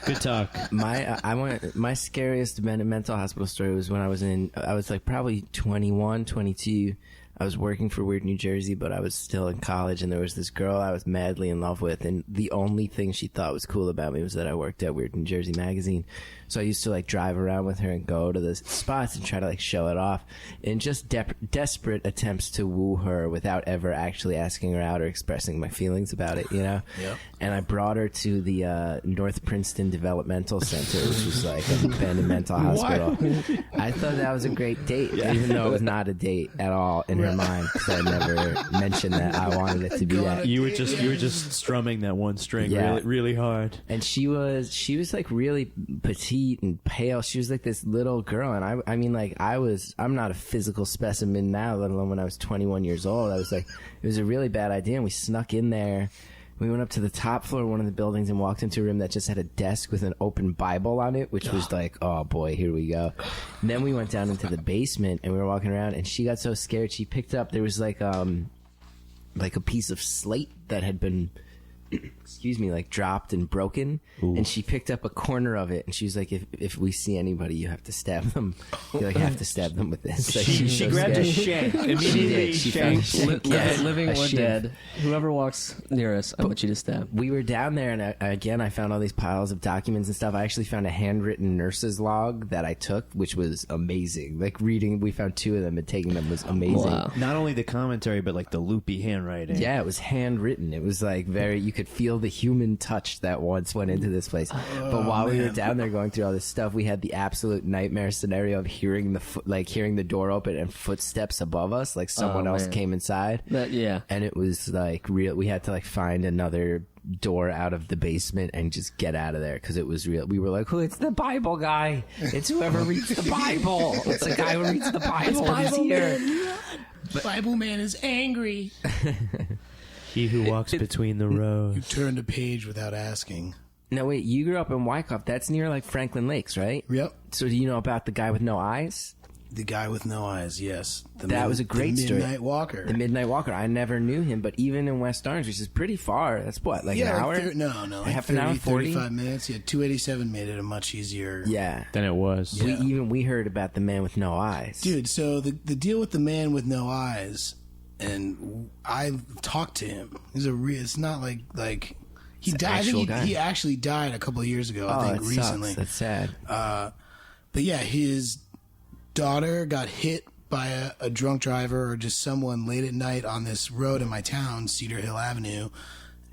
Good talk. My scariest mental hospital story was when I was like probably 21, 22. I was working for Weird New Jersey, but I was still in college, and there was this girl I was madly in love with, and the only thing she thought was cool about me was that I worked at Weird New Jersey magazine. So I used to like drive around with her and go to the spots and try to like show it off in just desperate attempts to woo her without ever actually asking her out or expressing my feelings about it, you know? Yep. And I brought her to the North Princeton Developmental Center, which was like an abandoned mental hospital. I thought that was a great date, even though it was not a date at all in her mind, because I never mentioned that I wanted it to be that. You were just strumming that one string really hard. And she was like really petite and pale. She was like this little girl, and I mean like I'm not a physical specimen now, let alone when I was 21 years old. I was like, it was a really bad idea, and we snuck in there. We went up to the top floor of one of the buildings and walked into a room that just had a desk with an open Bible on it, which was like, oh boy, here we go. And then we went down into the basement, and we were walking around, and she got so scared she picked up, there was like a piece of slate that had been like dropped and broken. Ooh. And she picked up a corner of it, and she was like, if we see anybody, you have to stab them. You like have to stab them with this. Like, she grabbed a shank immediately. She found a shank. Living or dead, whoever walks near us, I want you to stab. We were down there, and again I found all these piles of documents and stuff. I actually found a handwritten nurse's log that I took, which was amazing. Like reading, we found 2 of them, and taking them was amazing. Wow. Not only the commentary, but like the loopy handwriting. Yeah, it was handwritten. It was like you could feel the human touch that once went into this place. But while we were down there going through all this stuff, we had the absolute nightmare scenario of hearing the door open and footsteps above us, like someone else came inside. And it was like real. We had to like find another door out of the basement and just get out of there because it was real. We were like, it's the Bible guy. It's whoever reads the Bible. It's the guy who reads the Bible. He's here. Bible man is angry. He who walks between the rows. You turned a page without asking. No, wait, you grew up in Wyckoff. That's near like Franklin Lakes, right? Yep. So do you know about the guy with no eyes? The guy with no eyes, yes. That was a great story. The Midnight Walker. The Midnight Walker. I never knew him, but even in West Orange, which is pretty far, that's what, like an hour? Like half an hour, 40? 35 minutes. Yeah, 287 made it a much easier. Yeah. Than it was. Yeah. We heard about the man with no eyes. Dude, so the deal with the man with no eyes, and I talked to him. It's not like he died. I think he actually died a couple of years ago. I think recently. Sucks. That's sad. But yeah, his daughter got hit by a drunk driver or just someone late at night on this road in my town, Cedar Hill Avenue,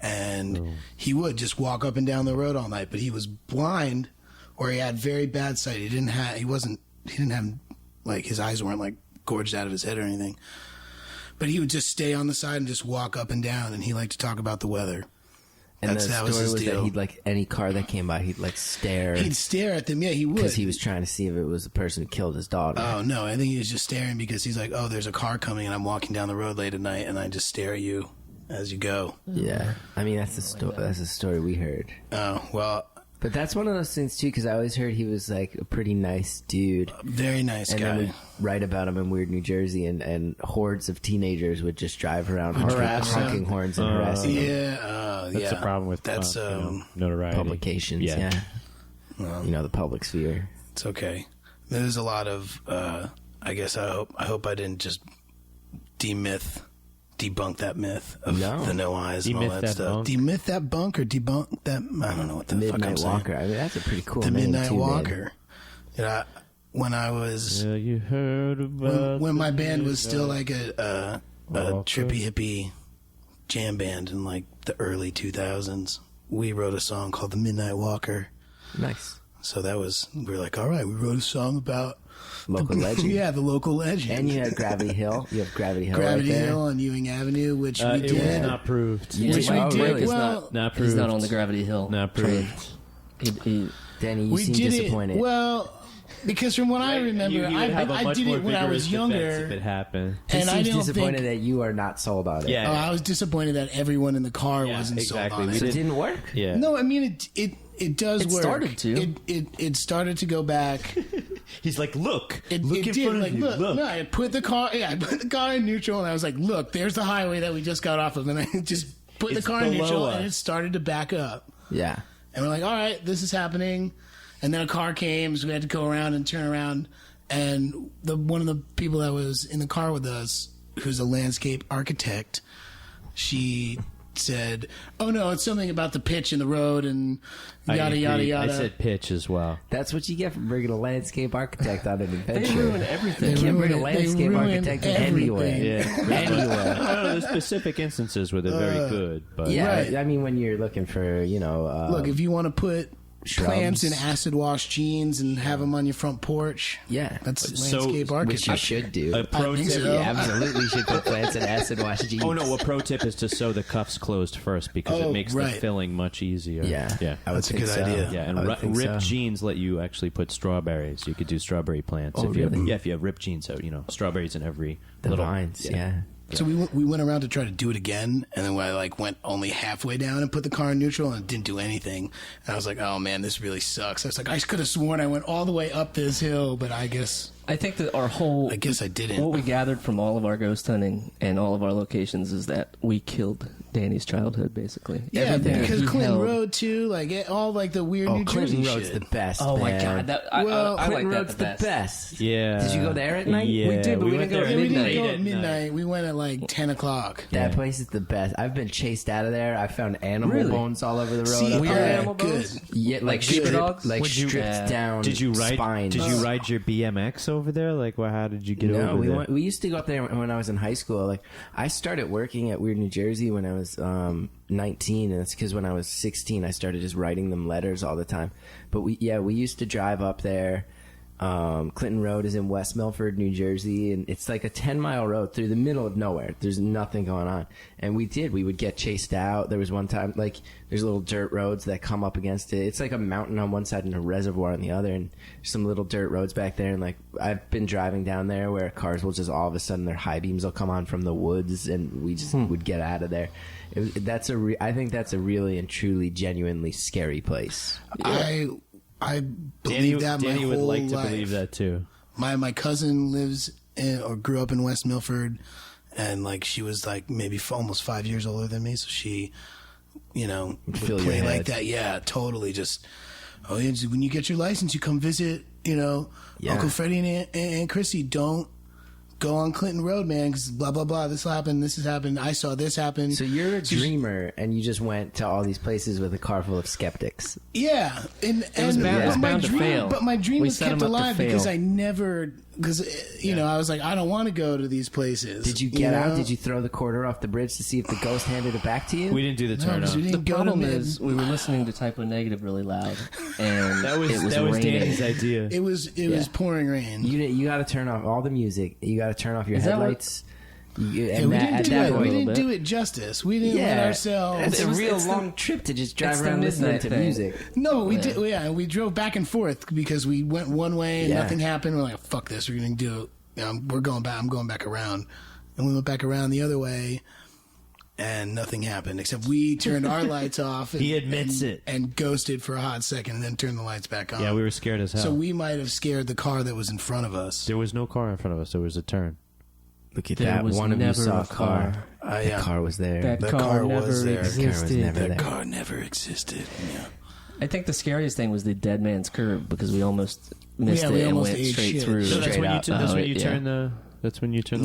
and he would just walk up and down the road all night. But he was blind, or he had very bad sight. He didn't have like his eyes weren't like gorged out of his head or anything. But he would just stay on the side and just walk up and down, and he liked to talk about the weather. And the story was deal. that he'd like any car that came by, he'd like stare. He'd stare at them, yeah, he would. Because he was trying to see if it was the person who killed his daughter. Oh, no, I think he was just staring because he's like, there's a car coming and I'm walking down the road late at night and I just stare at you as you go. Yeah. I mean, that's the story we heard. Oh, well, But that's one of those things too, because I always heard he was like a pretty nice dude. Very nice And guy. then we write about him in Weird New Jersey, and hordes of teenagers would just drive around honking horns and harassing him. Yeah, That's the problem with that's notoriety. Publications, yeah. The public sphere. it's okay. There's a lot of I guess I hope I didn't just debunk that myth of the no eyes and all Demyth that that stuff. bunk? Demyth that bunk or debunk that, I don't know what the fuck I'm Midnight saying. Walker. I mean, that's a pretty cool The name Midnight too, man. Walker. Yeah, when I was Yeah, you heard about when my the band was still Midnight like a Walker? trippy hippie jam band in like the early 2000s. We wrote a song called The Midnight Walker. Nice. So we were like, all right, we wrote a song about Local legend. Yeah, the local legend. And you had Gravity Hill. You have Gravity Hill Gravity right there. Hill on Ewing Avenue, which we It did. was not proved. Yeah. Which Oh, we did. really? It's Well, Not proved. He's not on the Gravity Hill. Not train. proved. Danny, you we seem did disappointed. it. Well, because from what I remember, I did it when I was younger. If it happened. he And I seems don't disappointed think. that you are not sold on it. Yeah. Oh, I was disappointed that everyone in the car Yeah, wasn't exactly. sold on We it. So it didn't work? Yeah. No, I mean it does It work. started to. It started to go back. He's like, look. It in did. front of Like, you. look, Look. no, I put the car in neutral, and I was like, look, there's the highway that we just got off of, and I just put It's the car in below neutral, us. and it started to back up. Yeah. And we're like, all right, this is happening. And then a car came, so we had to go around and turn around. And one of the people that was in the car with us, who's a landscape architect, she said, "Oh no, it's something about the pitch in the road and yada yada yada." I said pitch as well. That's what you get for bringing a landscape architect on an adventure. They ruin everything. You can't bring a They landscape ruin architect everything. anywhere. Yeah. Anywhere. Oh, there's specific instances where they're very good, but Yeah, Right. I mean, when you're looking for, Look, if you want to put plants in acid wash jeans and have them on your front porch, yeah, that's So- landscape which you architecture. should do. a pro I think tip. so. You absolutely should put plants in acid wash jeans. Oh no! A pro tip is to sew the cuffs closed first because Oh, it makes right. the filling much easier. Yeah, yeah, I would That's a think good so. idea. yeah. I And would think ripped so. jeans let you actually put strawberries. You could do strawberry plants. Oh, if you have, really? if you have ripped jeans, so strawberries in every The little vines, yeah. So we went around to try to do it again, and then I went only halfway down and put the car in neutral, and it didn't do anything. And I was like, "Oh man, this really sucks." I was like, "I could have sworn I went all the way up this hill, but I guess I think that our I didn't." what we gathered from all of our ghost hunting and all of our locations is that we killed Danny's childhood, basically. Yeah, Everything that because he Clinton held. Road too, all the weird Oh, New Clinton Jersey Road's shit. the best. Oh my man. god, I Well, like Clinton that Road's the best. Yeah. Did you go there at night? Yeah, We did, but we went didn't go there at Yeah, we didn't midnight. go Late at at night. midnight. We went at 10 o'clock. That Yeah. place is the best. I've been chased out of there. I found animal Really? bones all over the road. See, up Weird there. animal good. bones? Yeah, like sheep stripped, dogs? like Would you- stripped Yeah. down. Did you ride? spines. Did you ride your BMX over there? Like, how did you get No, over there? we used to go up there when I was in high school. Like, I started working at Weird New Jersey when I was 19, and it's because when I was 16, I started just writing them letters all the time. But we used to drive up there. Clinton Road is in West Milford, New Jersey, and it's like a 10-mile road through the middle of nowhere. There's nothing going on. And we would get chased out. There was one time, there's little dirt roads that come up against it. It's like a mountain on one side and a reservoir on the other, and there's some little dirt roads back there. And I've been driving down there where cars will just all of a sudden their high beams will come on from the woods, and we just would get out of there. I think that's a really and truly genuinely scary place. I believe that my Danny would whole like to life. believe that too. My cousin lives or grew up in West Milford, and she was maybe almost 5 years older than me, so she, would Fill your play head. like that. Yeah, totally. Just when you get your license, you come visit. Yeah. Uncle Freddie and Aunt Chrissy. Don't go on Clinton Road, man, because blah blah blah. This happened. This has happened. I saw this happen. So you're a dreamer, and you just went to all these places with a car full of skeptics. Yeah, and was bound- it was my bound to dream, fail. but my dream We was set kept 'em up to alive because fail. I never, I was like, I don't want to go to these places. Did you get out? know? Did you throw the quarter off the bridge to see if the ghost handed it back to you? We didn't do the No, turn because up. we The didn't go to problem mid. is we were listening to Typo Negative really loud, and That was it was Danny's raining. idea. It was pouring rain. You got to turn off all the music. You got to turn off your Is that what- headlights. we didn't do it. We didn't do it justice. We didn't let ourselves. It's a real it's the- long trip to just drive it's the around listening midnight to thing. music. No, we did. Yeah, we drove back and forth because we went one way and Yeah. nothing happened. We're like, fuck this. We're gonna do it. We're going back. I'm going back around, and we went back around the other way. and nothing happened except we turned our lights off. And, He admits it. And ghosted for a hot second and then turned the lights back on. Yeah, we were scared as hell. So we might have scared the car that was in front of us. There was no car in front of us. There was a turn. Look at There that. was One of you never saw a a car. car. The car was there. That The car, car never was there. existed. The car was never That there. car never existed. Yeah. I think the scariest thing was the dead man's curve because we almost missed we it and almost went ate straight shit. through. So that's Straight when you up. that's when you Yeah. turn the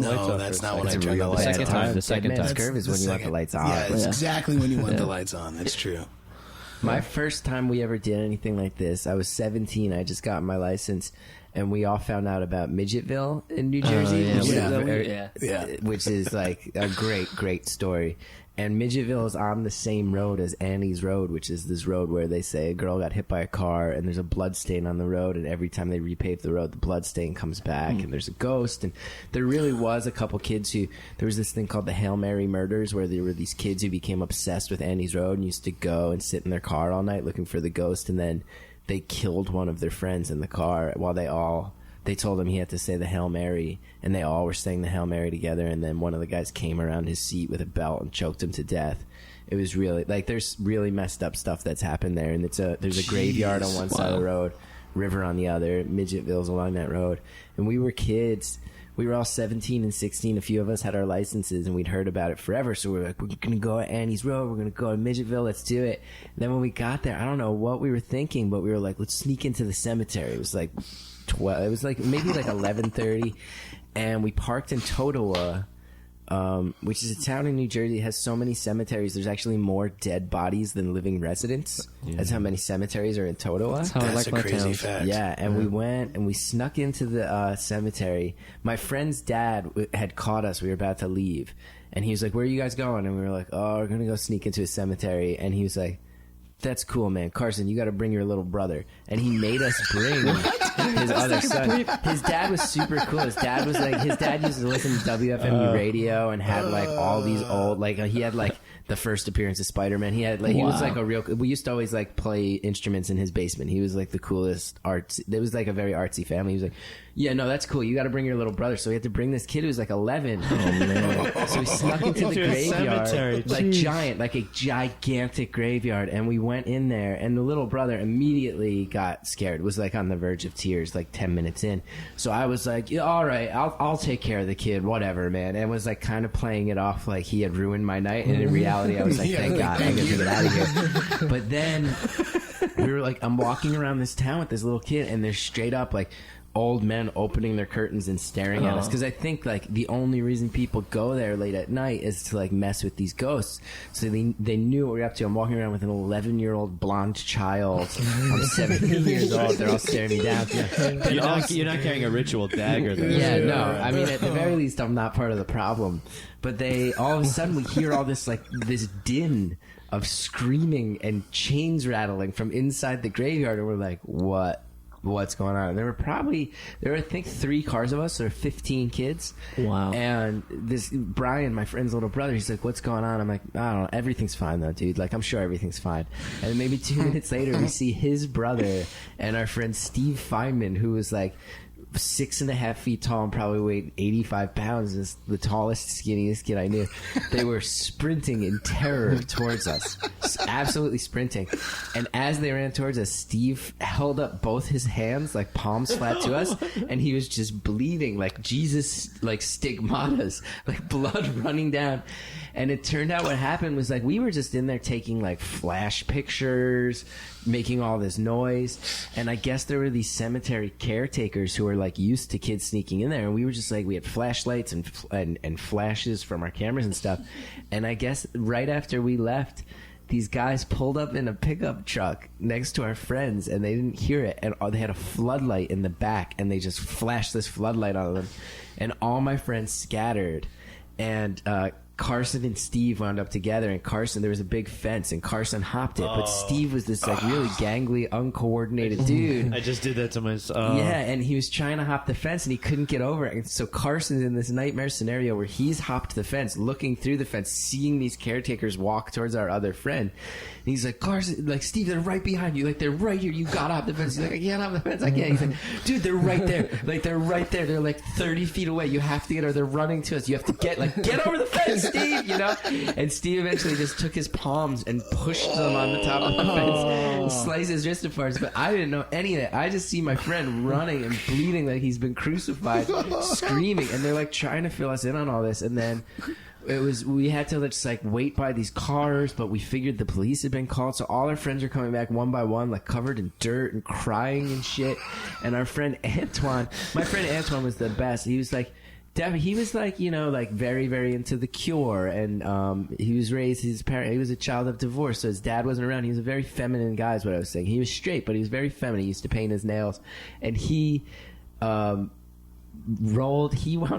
No, lights off. that's for a not when second. I turned the lights second on. time. The second Dead man's time. curve is when you want the lights on. Yeah, it's Yeah. exactly when you want the lights on. That's true. My first time we ever did anything like this, I was 17. I just got my license, and we all found out about Midgetville in New Jersey, yeah, which, we- is yeah. Yeah. which is like a great story. And Midgetville is on the same road as Annie's Road, which is this road where they say a girl got hit by a car and there's a blood stain on the road, and every time they repave the road, the blood stain comes back and there's a ghost. And there really was a couple kids who, there was this thing called the Hail Mary murders where there were these kids who became obsessed with Annie's Road and used to go and sit in their car all night looking for the ghost, and then they killed one of their friends in the car while they told him he had to say the Hail Mary, and they all were saying the Hail Mary together, and then one of the guys came around his seat with a belt and choked him to death. It was really, like, there's really messed up stuff that's happened there, and there's a graveyard on one side of the road, river on the other, Midgetville's along that road. And we were kids. We were all 17 and 16. A few of us had our licenses, and we'd heard about it forever. So we were like, we're going to go to Annie's Road. We're going to go to Midgetville. Let's do it. And then when we got there, I don't know what we were thinking, but we were like, let's sneak into the cemetery. It was like 12. It was like maybe like 11:30, and we parked in Totowa, which is a town in New Jersey. It has so many cemeteries. There's actually more dead bodies than living residents. That's how many cemeteries are in Totowa. That's how I That's like a my crazy town. fact. Yeah, and we went and we snuck into the cemetery. My friend's dad had caught us. We were about to leave, and he was like, "Where are you guys going?" And we were like, "Oh, we're gonna go sneak into a cemetery." And he was like, "That's cool, man. Carson, you got to bring your little brother." And he made us bring his other son. His dad was super cool. His dad used to listen to WFMU radio and had like all these old, like he had like the first appearance of Spider-Man. He had like, he was like a real, we used to always like play instruments in his basement. He was like the coolest arts. It was like a very artsy family. He was like, "Yeah, no, that's cool. You got to bring your little brother." So we had to bring this kid who was like 11. Oh man! So we snuck into the graveyard, cemetery. like giant, like a gigantic graveyard, and we went in there. And the little brother immediately got scared. Was like on the verge of tears, like 10 minutes in. So I was like, "Yeah, all right, I'll take care of the kid, whatever, man." And was like kind of playing it off like he had ruined my night. And in reality, I was like, "Thank God, I get to get out of here." But then we were like, I'm walking around this town with this little kid, and they're straight up like old men opening their curtains and staring at us, because I think like the only reason people go there late at night is to like mess with these ghosts. So they knew what we were up to. I'm walking around with an 11-year-old blonde child. I'm 17 years old. They're all staring me down. You're not carrying a ritual dagger, though. Yeah, no. I mean, at the very least, I'm not part of the problem. But they all of a sudden we hear all this like this din of screaming and chains rattling from inside the graveyard, and we're like, what's going on? And there were I think 3 cars of us, so there were 15 kids. Wow. And this Brian, my friend's little brother, he's like, "What's going on?" I'm like, "I don't know, everything's fine though, dude. Like, I'm sure everything's fine." And then maybe 2 minutes later we see his brother and our friend Steve Feynman, who was like 6.5 feet tall and probably weighed 85 pounds, is the tallest, skinniest kid I knew. They were sprinting in terror towards us, absolutely sprinting. And as they ran towards us, Steve held up both his hands, like palms flat to us, and he was just bleeding like Jesus, like stigmatas, like blood running down. And it turned out what happened was like we were just in there taking like flash pictures, making all this noise, and I guess there were these cemetery caretakers who were like used to kids sneaking in there, and we were just like, we had flashlights and flashes from our cameras and stuff. And I guess right after we left, these guys pulled up in a pickup truck next to our friends, and they didn't hear it, and they had a floodlight in the back, and they just flashed this floodlight on them, and all my friends scattered. And Carson and Steve wound up together, and Carson, there was a big fence, and Carson hopped it, but Steve was this like really gangly, uncoordinated dude. I just did that to myself. Yeah, and he was trying to hop the fence, and he couldn't get over it. And so Carson's in this nightmare scenario where he's hopped the fence, looking through the fence, seeing these caretakers walk towards our other friend. And he's like, "Carson, like, Steve, they're right behind you. Like, they're right here. You gotta hop the fence." He's like, "I can't hop the fence. I can't." He's like, "Dude, they're right there. Like, they're right there. They're like 30 feet away. You have to get, or they're running to us. You have to get over the fence." Steve, you know? And Steve eventually just took his palms and pushed them on the top of the fence and sliced his wrist apart. But I didn't know any of that. I just see my friend running and bleeding like he's been crucified, screaming, and they're like trying to fill us in on all this. And then we had to just like wait by these cars, but we figured the police had been called, so all our friends are coming back one by one, like covered in dirt and crying and shit. And my friend Antoine was the best. He was like, he was like, you know, like very, very into The Cure, and he was raised, he was a child of divorce, so his dad wasn't around. He was a very feminine guy is what I was saying. He was straight, but he was very feminine. He used to paint his nails, and he wound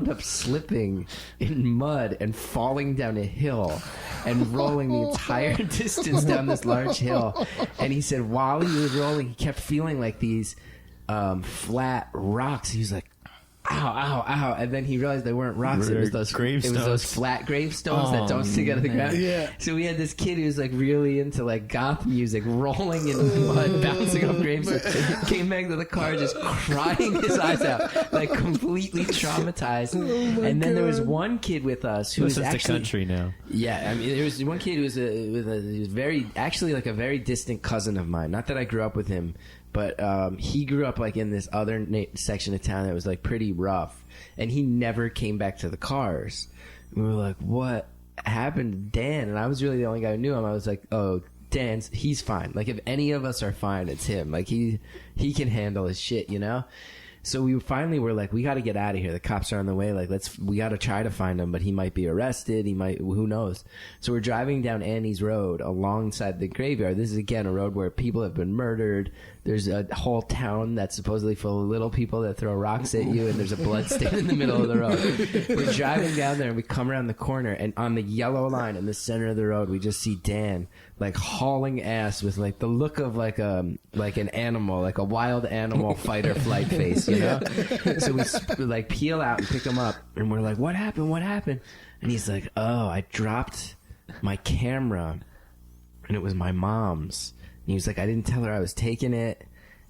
up slipping in mud and falling down a hill and rolling the entire distance down this large hill. And he said while he was rolling, he kept feeling like these flat rocks. He was like, ow, ow, ow. And then he realized they weren't rocks. It was those flat gravestones that don't stick out of the ground. Yeah. So we had this kid who was like really into like goth music, rolling in mud, bouncing off gravestones. Came back to the car just crying his eyes out, like completely traumatized. And then there was one kid with us who was actually the country now. Yeah, I mean, there was one kid who was he was actually like a very distant cousin of mine. Not that I grew up with him, but he grew up like in this other section of town that was like pretty rough, and he never came back to the cars. And we were like, what happened to Dan? And I was really the only guy who knew him. I was like, oh, he's fine. Like if any of us are fine, it's him. Like he can handle his shit, you know? So we finally were like, we got to get out of here. The cops are on the way. Like, we got to try to find him, but he might be arrested. Who knows? So we're driving down Annie's Road alongside the graveyard. This is, again, a road where people have been murdered. There's a whole town that's supposedly full of little people that throw rocks at you, and there's a blood stain in the middle of the road. We're driving down there, and we come around the corner, and on the yellow line in the center of the road, we just see Dan, like, hauling ass with, like, the look of, like an animal, like a wild animal fight or flight face, you know? So we, like, peel out and pick him up, and we're like, what happened? What happened? And he's like, oh, I dropped my camera, and it was my mom's. And he was like, I didn't tell her I was taking it.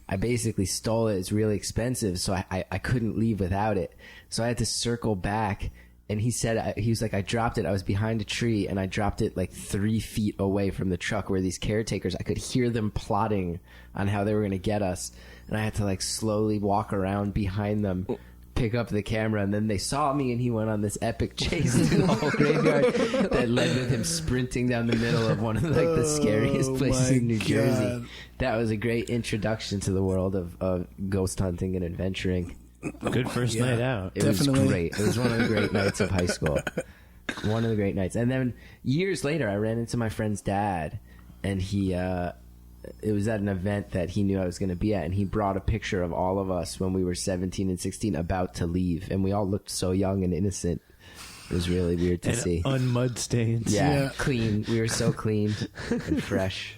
I basically stole it. It's really expensive, so I couldn't leave without it. So I had to circle back. And he said, he was like, I dropped it. I was behind a tree, and I dropped it like 3 feet away from the truck where these caretakers, I could hear them plotting on how they were going to get us. And I had to like slowly walk around behind them, pick up the camera, and then they saw me, and he went on this epic chase through the whole graveyard that led with him sprinting down the middle of one of like the scariest places in New Jersey. That was a great introduction to the world of ghost hunting and adventuring. Good first night out. It was great. It was one of the great nights of high school. One of the great nights. And then years later, I ran into my friend's dad, and he it was at an event that he knew I was going to be at, and he brought a picture of all of us when we were 17 and 16 about to leave, and we all looked so young and innocent. It was really weird to see. Mud stains. Yeah, clean. We were so clean and fresh.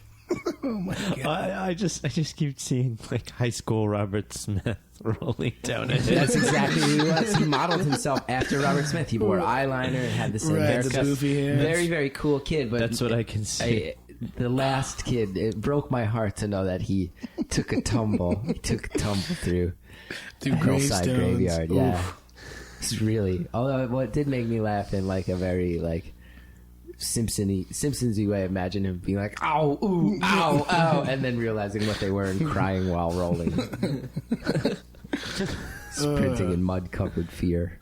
Oh my god! I just keep seeing like high school Robert Smith rolling down a hill. That's exactly who he was. He modeled himself after Robert Smith. He wore eyeliner and had the same haircut. The goofy hair. Very, very cool kid. But that's what I can see. The last kid, it broke my heart to know that he took a tumble. He took a tumble through a hillside graveyard. Yeah, it's really. Although what did make me laugh in like a very like Simpsons-y way. Imagine him being like, ow, ooh, ow, ow, and then realizing what they were and crying while rolling. Sprinting in mud-covered fear.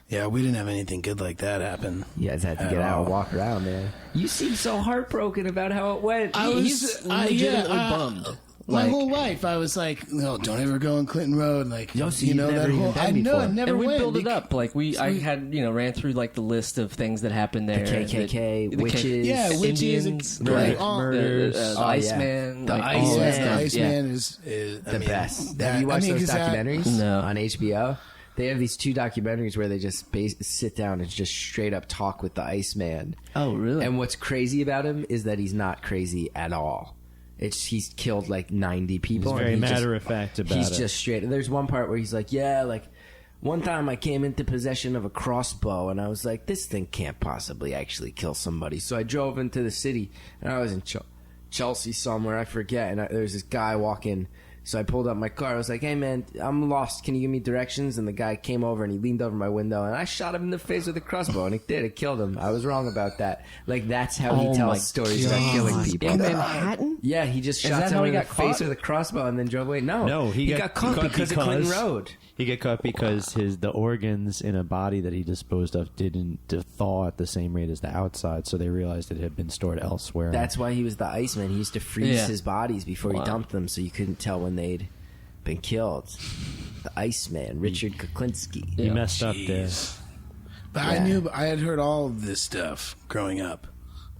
Yeah, we didn't have anything good like that happen. You guys had to get out and walk around, man. You seem so heartbroken about how it went. He's legitimately bummed. My whole life, I was like, "No, don't ever go on Clinton Road." Like, you know that whole. I know, I never and we went. built it up. Like I had, ran through like the list of things that happened there. The KKK, witches, Indians, murders, the Iceman. The Iceman is the best. Have you watched those documentaries? No. On HBO? They have these 2 documentaries where they just sit down and just straight up talk with the Iceman. Oh, really? And what's crazy about him is that he's not crazy at all. He's killed like 90 people. He's very matter of fact about it. He's just straight. There's one part where he's like, yeah, like one time I came into possession of a crossbow, and I was like, this thing can't possibly actually kill somebody. So I drove into the city, and I was in Chelsea somewhere, I forget, and there's this guy walking So I pulled up my car. I was like, hey, man, I'm lost. Can you give me directions? And the guy came over and he leaned over my window and I shot him in the face with a crossbow. And it did. It killed him. I was wrong about that. Like, that's how he tells stories about killing people. In Manhattan? Yeah, he just shot someone in the face with a crossbow and then drove away. No, he got caught because of Clinton Road. He got caught because the organs in a body that he disposed of didn't thaw at the same rate as the outside, so they realized it had been stored elsewhere. That's why he was the Iceman. He used to freeze his bodies before he dumped them, so you couldn't tell when they'd been killed. The Iceman, Richard Kuklinski. He messed up there. But I had heard all of this stuff growing up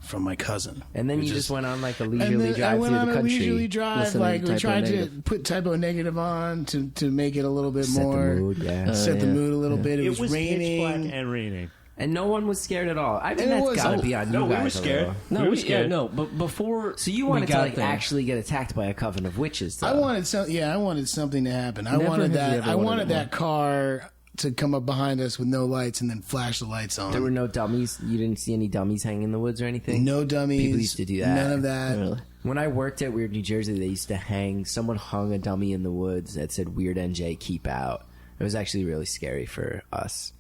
from my cousin. And then you just went on like a leisurely drive I went through on the a country. leisurely drive. Like we tried to put typo negative on to make it a little bit more set the mood. Yeah, set the mood a little bit. It was raining, pitch black and raining, and no one was scared at all. I mean, that's got to be on you guys. We were scared. No, we were scared. No, but before, so you wanted to like actually get attacked by a coven of witches. Though. I wanted something to happen. I wanted that car to come up behind us with no lights and then flash the lights on. There were no dummies. You didn't see any dummies hanging in the woods or anything? No dummies. People used to do that. None of that. Really? When I worked at Weird New Jersey, they used to someone hung a dummy in the woods that said Weird NJ keep out. It was actually really scary for us.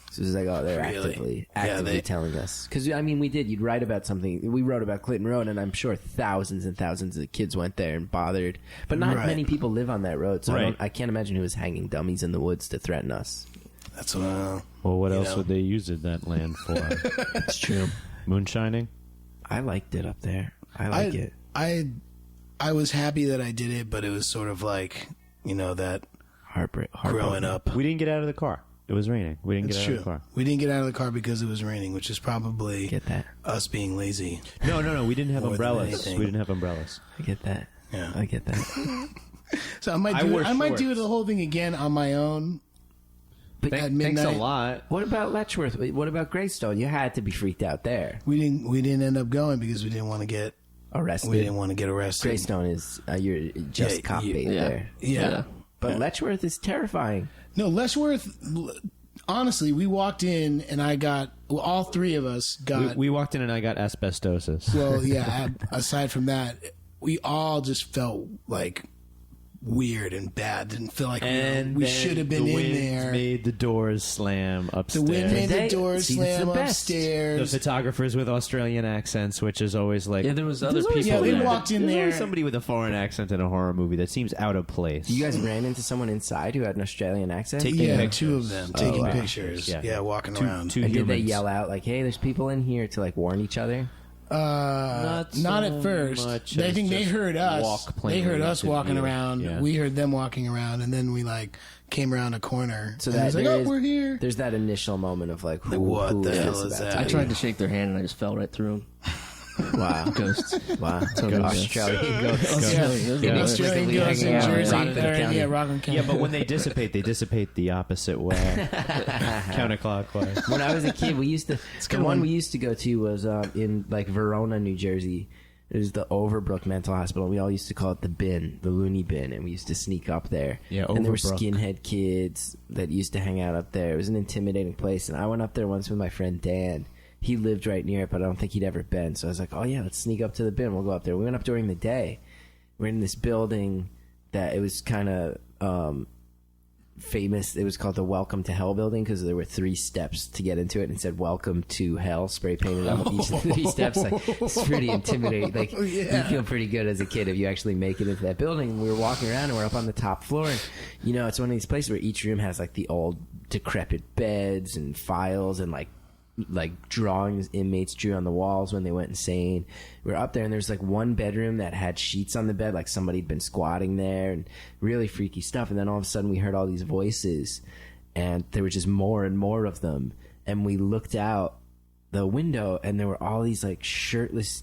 So it was like, oh, they're actively telling us. Because, I mean, you'd write about something. We wrote about Clinton Road, and I'm sure thousands and thousands of kids went there and bothered. But not many people live on that road, so I can't imagine who was hanging dummies in the woods to threaten us. That's what what else would they use that land for? It's true. Moonshining? I liked it up there. I like it. I was happy that I did it, but it was sort of like, that heartbreak. Growing up. We didn't get out of the car. It was raining. We didn't get out of the car. We didn't get out of the car because it was raining, which is probably us being lazy. No. We didn't have umbrellas. We didn't have umbrellas. I get that. Yeah. I get that. So I might do the whole thing again on my own. But at midnight. Thanks a lot. What about Letchworth? What about Greystone? You had to be freaked out there. We didn't end up going because we didn't want to get arrested. We didn't want to get arrested. Greystone is you're just cop bait there. Yeah. But Letchworth is terrifying. No, Letchworth. Honestly, we walked in and all three of us got. We walked in and I got asbestosis. Well, yeah. Aside from that, we all just felt like weird and bad. Didn't feel like we should have been in there. The wind made the doors slam upstairs. The wind made the doors slam upstairs. The photographers with Australian accents, which is always like... Yeah, there was other people. Yeah, they walked in there. There's somebody with a foreign accent in a horror movie that seems out of place. You guys ran into someone inside who had an Australian accent? Taking pictures. Two of them taking pictures. Yeah, walking around. Two and humans. Did they yell out like, hey, there's people in here to like warn each other? Not at first. I think they heard us. They heard us walking around. Yeah. We heard them walking around, and then we like came around a corner. So that was like, we're here. There's that initial moment of like, what the hell is that? I tried to shake their hand and I just fell right through them. Wow. Ghosts. Wow. Totally Australian ghosts. Australian ghosts in Jersey. Rockland County. Yeah, but when they dissipate the opposite way. Counterclockwise. When I was a kid, we used to... The one we used to go to was in like Verona, New Jersey. It was the Overbrook Mental Hospital. We all used to call it the bin, the loony bin, and we used to sneak up there. Yeah, and there were skinhead kids that used to hang out up there. It was an intimidating place, and I went up there once with my friend Dan. He lived right near it, but I don't think he'd ever been. So I was like, oh, yeah, let's sneak up to the bin. We'll go up there. We went up during the day. We're in this building that it was kind of famous. It was called the Welcome to Hell building because there were 3 steps to get into it, and it said Welcome to Hell spray painted on each of the 3 steps. Like, it's pretty intimidating. Like, you feel pretty good as a kid if you actually make it into that building. We were walking around and we're up on the top floor, and it's one of these places where each room has like the old decrepit beds and files and like drawings inmates drew on the walls when they went insane. We were up there and there's like one bedroom that had sheets on the bed, like somebody'd been squatting there, and really freaky stuff. And then all of a sudden we heard all these voices, and there were just more and more of them. And we looked out the window and there were all these like shirtless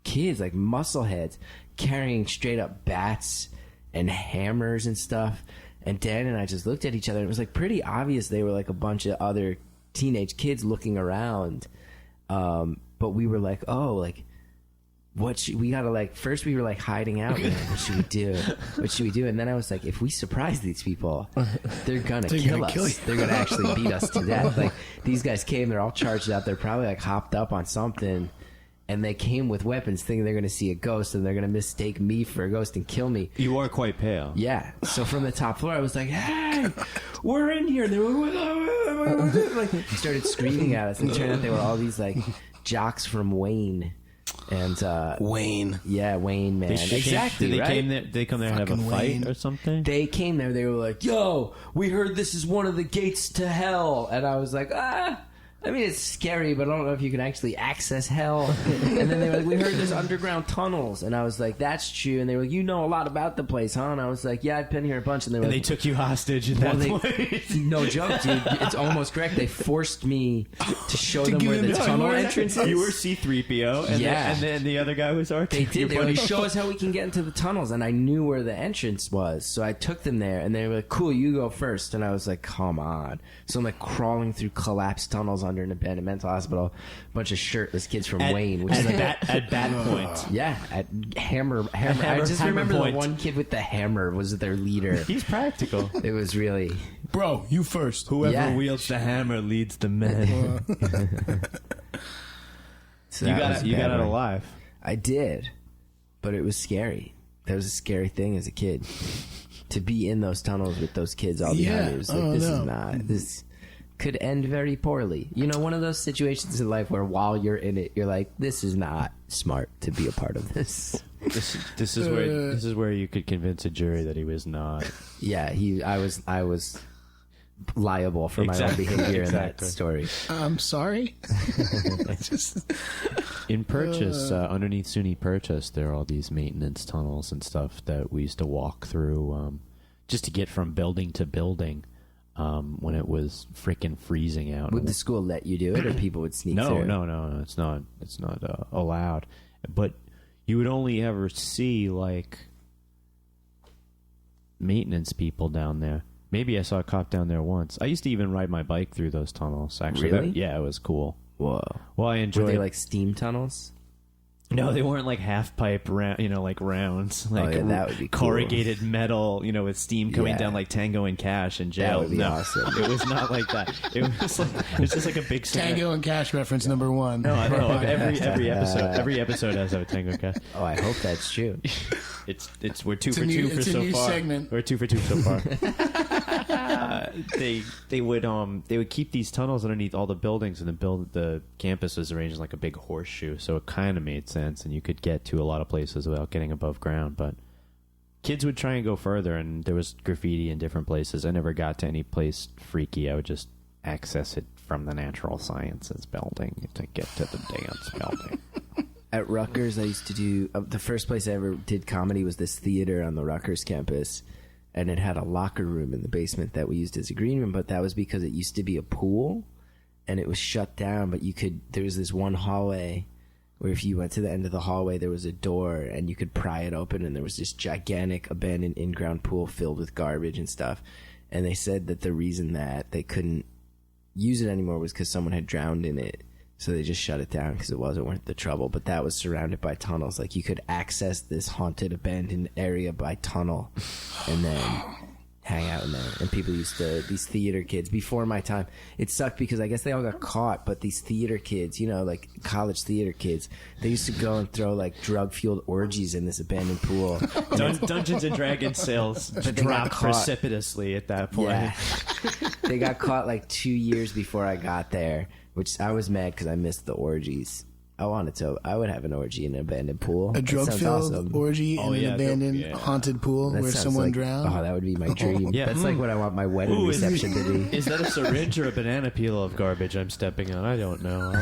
kids, like muscleheads, carrying straight up bats and hammers and stuff. And Dan and I just looked at each other and it was like pretty obvious they were like a bunch of other teenage kids looking around, but we were like, oh, like we gotta like, first we were like hiding out, man. What should we do? And then I was like, if we surprise these people, they're gonna kill us. They're gonna actually beat us to death. Like, these guys came, they're all charged out, they're probably like hopped up on something, and they came with weapons thinking they're going to see a ghost and they're going to mistake me for a ghost and kill me. You are quite pale. Yeah. So from the top floor, I was like, hey, we're in here. And they were like, started screaming at us. And it turned out they were all these like jocks from Wayne. And Wayne. Yeah, Wayne, man. Exactly. Did they right? came there? They come there and have a Fucking fight Wayne. or something? They came there. They were like, "Yo, we heard this is one of the gates to hell," and I was like, I mean, it's scary, but I don't know if you can actually access hell. And then they were like, we heard there's underground tunnels. And I was like, that's true. And they were like, you know a lot about the place, huh? And I was like, yeah, I've been here a bunch. And they were They like, took you hostage in that place. no joke, dude. It's almost correct. They forced me to show them give where them the the tunnel tunnel entrance is. You were C-3PO, and, Yeah. then the other guy was R2. They did. They were like, show us how we can get into the tunnels. And I knew where the entrance was. So I took them there. And they were like, cool, you go first. And I was like, come on. So I'm like crawling through collapsed tunnels under an abandoned mental hospital. A bunch of shirtless kids from Wayne. Which is like at that point. yeah, at Hammer. I just Hammer remember point. the one kid with the hammer was their leader. He's practical. It was really... Bro, you first. Whoever Yeah. wields the hammer leads the men. So you that got was a you bad got out one. alive. I did, but it was scary. That was a scary thing as a kid. To be in those tunnels with those kids all behind me. It was like, this is not... This could end very poorly. You know, one of those situations in life where while you're in it, you're like, this is not smart to be a part of this. This is where you could convince a jury that he was not. Yeah, I was liable for my own behavior in that story. I'm sorry. In Purchase, underneath SUNY Purchase, there are all these maintenance tunnels and stuff that we used to walk through just to get from building to building when it was freaking freezing out. Would the school let you do it, or people would sneak No, through? no, it's not allowed. But you would only ever see like maintenance people down there. Maybe I saw a cop down there once. I used to even ride my bike through those tunnels. Actually, Really? Yeah, it was cool. Whoa. Well, I enjoyed. Were they like steam tunnels? No, they weren't like half pipe round, like rounds, like yeah, that would be cool. corrugated metal, with steam coming Yeah. down like Tango and Cash in jail. That would be no, awesome. It was not like that. It was just like a big Tango and Cash reference number one. No, I know. Every episode has a Tango and Cash. Oh, I hope that's true. We're two It's for a new- two for it's a so new far. segment. We're 2 for 2 so far. They would keep these tunnels underneath all the buildings, and the campus was arranged like a big horseshoe, so it kind of made sense, and you could get to a lot of places without getting above ground. But kids would try and go further, and there was graffiti in different places. I never got to any place freaky. I would just access it from the natural sciences building to get to the dance building. At Rutgers, I used to do... the first place I ever did comedy was this theater on the Rutgers campus, and it had a locker room in the basement that we used as a green room, but that was because it used to be a pool, and it was shut down, but there was this one hallway where if you went to the end of the hallway, there was a door, and you could pry it open, and there was this gigantic abandoned in-ground pool filled with garbage and stuff. And they said that the reason that they couldn't use it anymore was because someone had drowned in it. So they just shut it down because it wasn't worth the trouble. But that was surrounded by tunnels. Like, you could access this haunted, abandoned area by tunnel and then hang out in there. And people used to... These theater kids, before my time, it sucked because I guess they all got caught. But these theater kids, like college theater kids, they used to go and throw, like, drug-fueled orgies in this abandoned pool. Dungeons and Dragons sales they got dropped caught. precipitously at that point. Yeah. They got caught, like, 2 years before I got there. Which I was mad because I missed the orgies. I would have an orgy in an abandoned pool. A That sounds drug-filled awesome. orgy in an abandoned haunted pool That where sounds someone like- drowned. Oh, that would be my dream. Yeah. That's like what I want my wedding reception to be. Is that a syringe or a banana peel of garbage I'm stepping on? I don't know.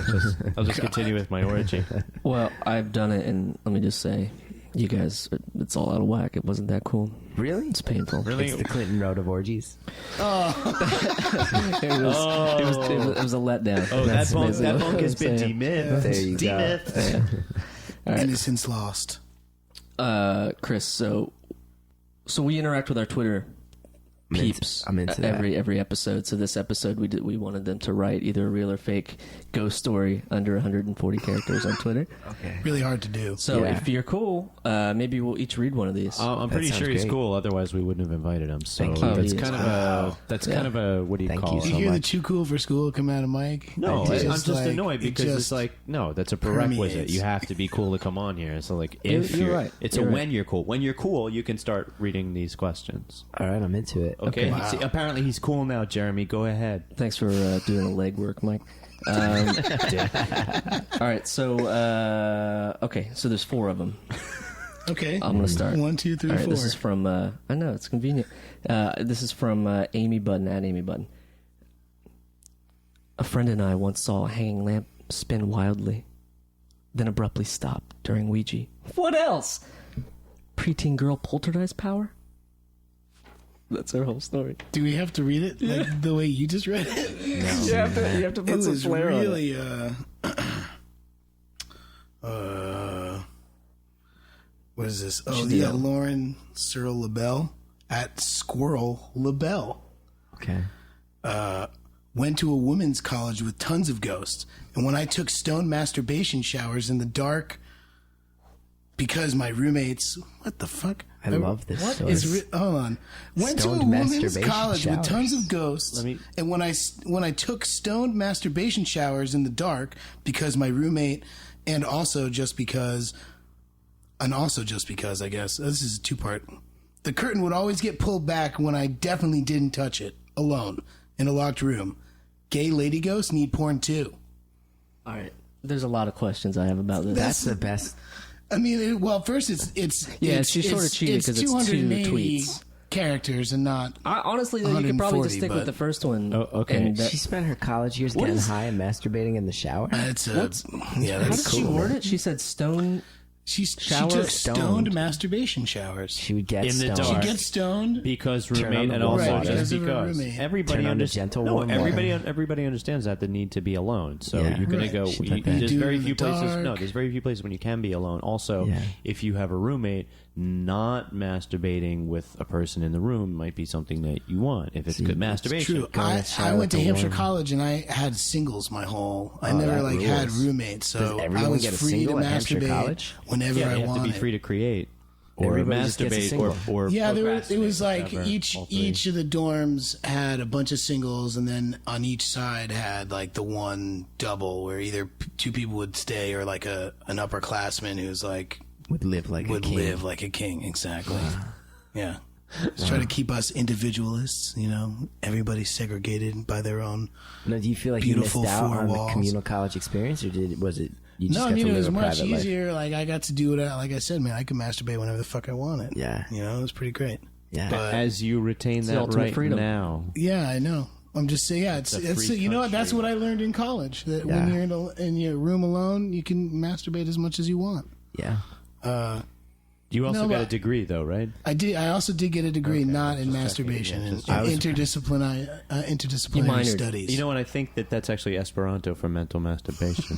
I'll just continue with my orgy. Well, I've done it, and let me just say, you guys, it's all out of whack. It wasn't that cool. Really? It's painful. Really? It's the Clinton Road of orgies. It was a letdown. Oh, That's that basically bunk what has I'm been saying. demythed. There you go. Demythed. All right. Innocence lost. Chris, so we interact with our Twitter peeps. I'm into that. every episode. So this episode we wanted them to write either a real or fake ghost story under 140 characters on Twitter. Okay. Really hard to do. So Yeah. if you're cool, maybe we'll each read one of these. I'm pretty sounds sure he's great. cool. Otherwise, we wouldn't have invited him. So Thank you. that's Oh, kind he of kind of a what do you Thank call you it? Did you so hear the much. too cool for school come out of Mike? No, It's I'm just like- annoyed it because it's just like no, that's a prerequisite. permeates. You have to be cool to come on here. So like You're if you're right. it's You're a right. when you're cool. When you're cool, you can start reading these questions. All right, I'm into it. Okay. Wow. See, apparently he's cool now, Jeremy. Go ahead. Thanks for doing the legwork, Mike. All right, so okay, so there's 4 of them. Okay. I'm gonna start. 1, 2, 3, All right, 4. this is from. I know it's convenient. This is from Amy Button at Amy Button. A friend and I once saw a hanging lamp spin wildly, then abruptly stop during Ouija. What else? Preteen girl poltergeist power. That's our whole story. Do we have to read it like the way you just read it? You have to It put some was flair on it. really what is this? Oh, Should yeah, do. Lauren Searle LaBelle at Squirrel LaBelle. Okay. Went to a women's college with tons of ghosts. And when I took stone masturbation showers in the dark because my roommates... What the fuck? I love this story. Hold on. Went to a Stoned women's masturbation college with showers. tons of ghosts. And when I took stoned masturbation showers in the dark because my roommate... And also just because, I guess, this is a 2-part. The curtain would always get pulled back when I definitely didn't touch it, alone, in a locked room. Gay lady ghosts need porn too. All right, there's a lot of questions I have about this. That's the best. I mean, first it's Yeah, she sort of cheated 'cause it's 2 280 tweets. characters and not. Honestly, you could probably just 140, stick with but- the first one. Oh, okay. And that- She spent her college years getting high and masturbating in the shower. That's how that's did she word it? She said stone. She Shower took stoned. stoned masturbation showers. She would get In the stoned. dark. She gets stoned. Because Turn on roommate the and warm also water. just Because of her because roommate. everybody Turn on the understands. gentle No, warm everybody understands that the need to be alone. So Yeah. you're gonna Right. go. She took that. There's Do very in the few places. No, dark. there's very few places when you can be alone. Also, Yeah. if you have a roommate, not masturbating with a person in the room might be something that you want. If it's good masturbation. True. Go in the I shower went to with the Hampshire warm. College and I had singles my whole. I Oh, never that like had rules. roommates, so Does everyone I was get a free to single at Hampshire masturbate College? whenever Yeah, I you have to wanted. be free to create or Everybody just gets a masturbate single. or Yeah, it procrastinate, was like whatever, all three. each of the dorms had a bunch of singles, and then on each side had like the one double where either 2 people would stay or like an upperclassman who's like Would live like would a king. live like a king. Exactly. Yeah. Just try to keep us individualists, everybody segregated by their own. Now, do you feel like Beautiful you missed out 4 on walls. the communal college experience, or was it you just No, got I mean to it live was a much private life? easier. Like I got to do it. Like I said, man, I could masturbate whenever the fuck I wanted. Yeah. it was pretty great. Yeah. But As you retain the that ultimate right freedom. now. yeah, I know. I'm just saying, yeah, It's a it's free you know what? That's country. what I learned in college. That Yeah. when you're in your room alone, you can masturbate as much as you want. Yeah. You also No, got a but- degree though, right? I did. I also did get a degree not in masturbation, in interdisciplinary minored. studies. You know what? I think that's actually Esperanto for mental masturbation.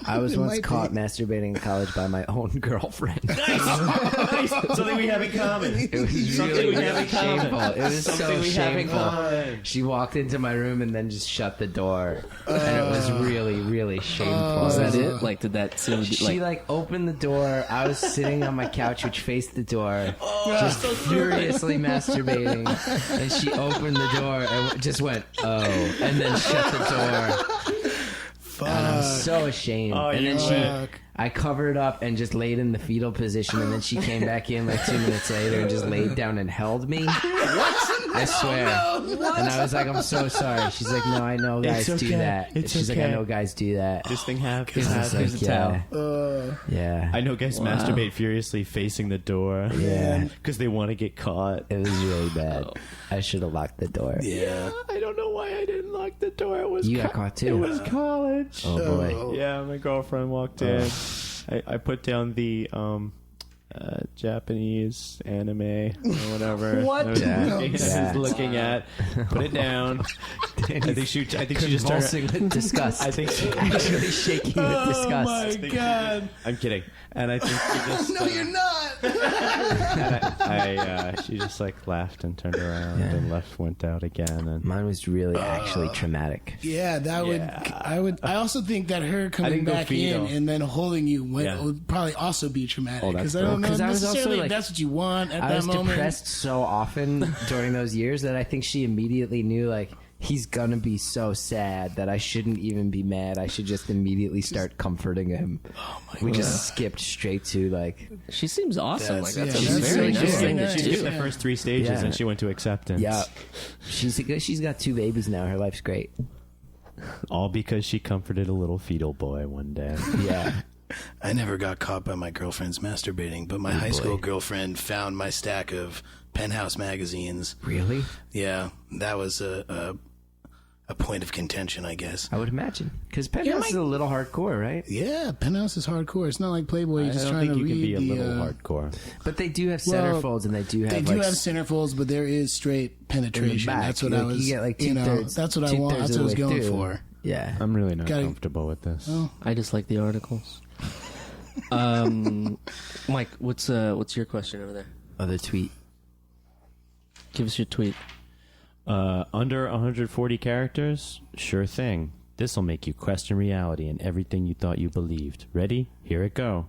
I was It once might caught be. masturbating in college by my own girlfriend. Nice. Something we have in common. It was Something really, we have in really common. shameful. It was Something so we have in shameful. common. She walked into my room and then just shut the door, and it was really, really shameful. Was that it? Like, did that seem to be She like opened the door. I was sitting on my couch, which faced the door, just furiously masturbating. And she opened the door and just went, "Oh," and then shut the door. Fuck. And I'm so ashamed. Oh, and then you fuck. I covered up and just laid in the fetal position, and then she came back in like 2 minutes later and just laid down and held me. What? I swear. And I was like, "I'm so sorry." She's like, "No, I know guys It's do okay. that." It's She's like, okay. "I know guys do that." This thing happens. I was Here's like, a towel. yeah. I know guys masturbate furiously facing the door. Yeah. Because they want to get caught. It was really bad. I should have locked the door. Yeah. I don't know why I didn't lock the door. It was You got caught too. It was college. Oh boy. Yeah, my girlfriend walked in. I put down the Japanese anime or whatever. What? I was, Yeah. I was Yeah. looking at. Put it down. I think she just Convulsing started. with disgust. I think she, Actually shaking with disgust. Oh my god. I'm kidding. And I think she just. No, you're not. She just like laughed and turned around and went out again. And Mine was really actually traumatic. Yeah, I also think that her coming back in and then holding you would probably also be traumatic. Because I don't know necessarily if that's what you want at that moment. I was depressed so often during those years that I think she immediately knew, like, he's gonna be so sad that I shouldn't even be mad. I should just immediately start comforting him. Oh my God. We just skipped straight to, like... She seems awesome. That's a that's very so nice thing nice. to She did do. the first 3 stages and she went to acceptance. Yeah. She's got 2 babies now. Her life's great. All because she comforted a little fetal boy one day. Yeah. I never got caught by my girlfriends masturbating, but my high school girlfriend found my stack of Penthouse magazines. Really? Yeah, that was a point of contention, I guess. I would imagine. Because Penthouse is a little hardcore, right? Yeah, Penthouse is hardcore. It's not like Playboy. You're I just don't trying think to you can read be a little hardcore. But they do have centerfolds, and they do have They do have centerfolds, but there is straight penetration. back. That's what Like, I was. you get, like, you know, two-thirds- that's what I want. two-thirds That's of what I was the way going through. for. Yeah. I'm really not Gotta- comfortable with this. I just like the articles. Mike, what's your question over there? Other tweet. Give us your tweet. Under 140 characters? Sure thing. This'll make you question reality and everything you thought you believed. Ready? Here it go.